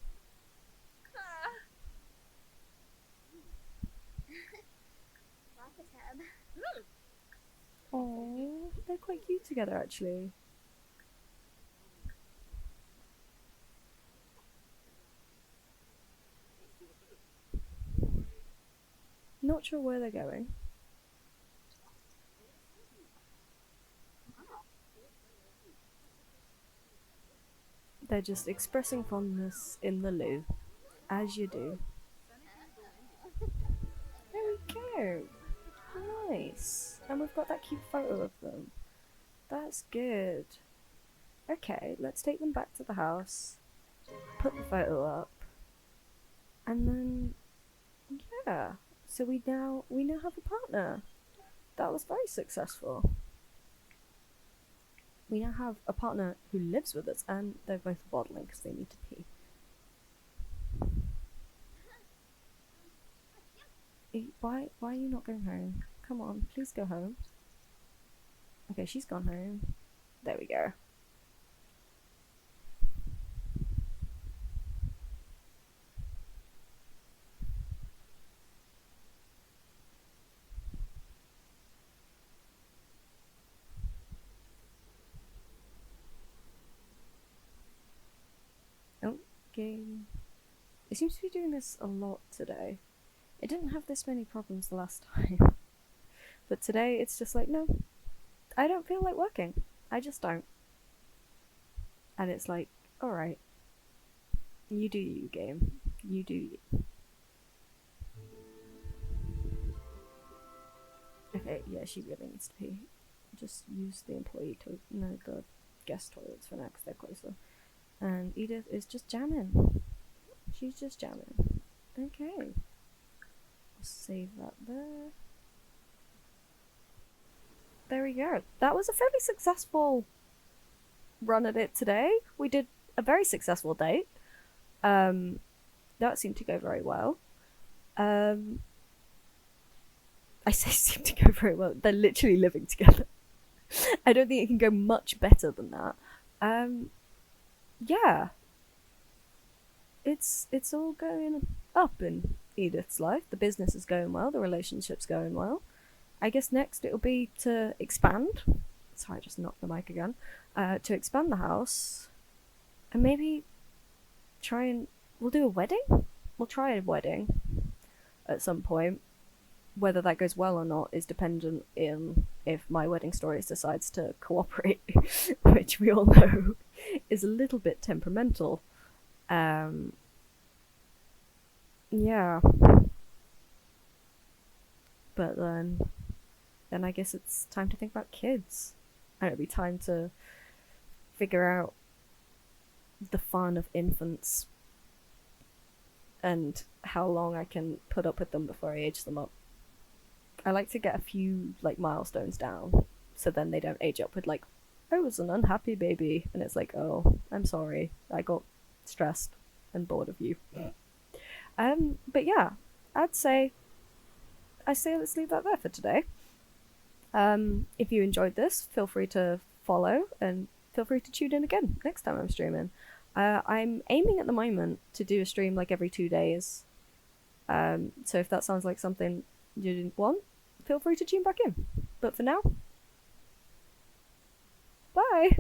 Oh, they're quite cute together actually. Not sure where they're going. They're just expressing fondness in the loo, as you do. There we go. Nice. And we've got that cute photo of them. That's good. Okay, let's take them back to the house, put the photo up, and then yeah. So we now have a partner. That was very successful. We now have a partner who lives with us, and they're both waddling because they need to pee. Why are you not going home? Come on, please go home. Okay, she's gone home. There we go. Okay. It seems to be doing this a lot today. It didn't have this many problems the last time. But today it's just like, no, I don't feel like working. I just don't. And it's like, alright. You do you, game. You do you. Okay, yeah, she really needs to pee. Just use the the guest toilets for now because they're closer. And Edith is just jamming. She's just jamming. Okay. I'll save that there. There we go. That was a fairly successful run at it today. We did a very successful date. That seemed to go very well. I say seemed to go very well. They're literally living together. I don't think it can go much better than that. Yeah. It's all going up in Edith's life. The business is going well, the relationship's going well, I guess next it'll be to expand. Sorry, I just knocked the mic again. To expand the house, and maybe try and we'll do a wedding. We'll try a wedding at some point. Whether that goes well or not is dependent in if my wedding stories decides to cooperate, which we all know is a little bit temperamental. Um, yeah, but then I guess it's time to think about kids, and it'll be time to figure out the fun of infants and how long I can put up with them before I age them up. I like to get a few like milestones down, so then they don't age up with like, I was an unhappy baby, and it's like, oh, I'm sorry, I got stressed and bored of you. But yeah, I'd say, let's leave that there for today. If you enjoyed this, feel free to follow and feel free to tune in again next time I'm streaming. I'm aiming at the moment to do a stream like every 2 days. So if that sounds like something you didn't want, feel free to tune back in. But for now, bye!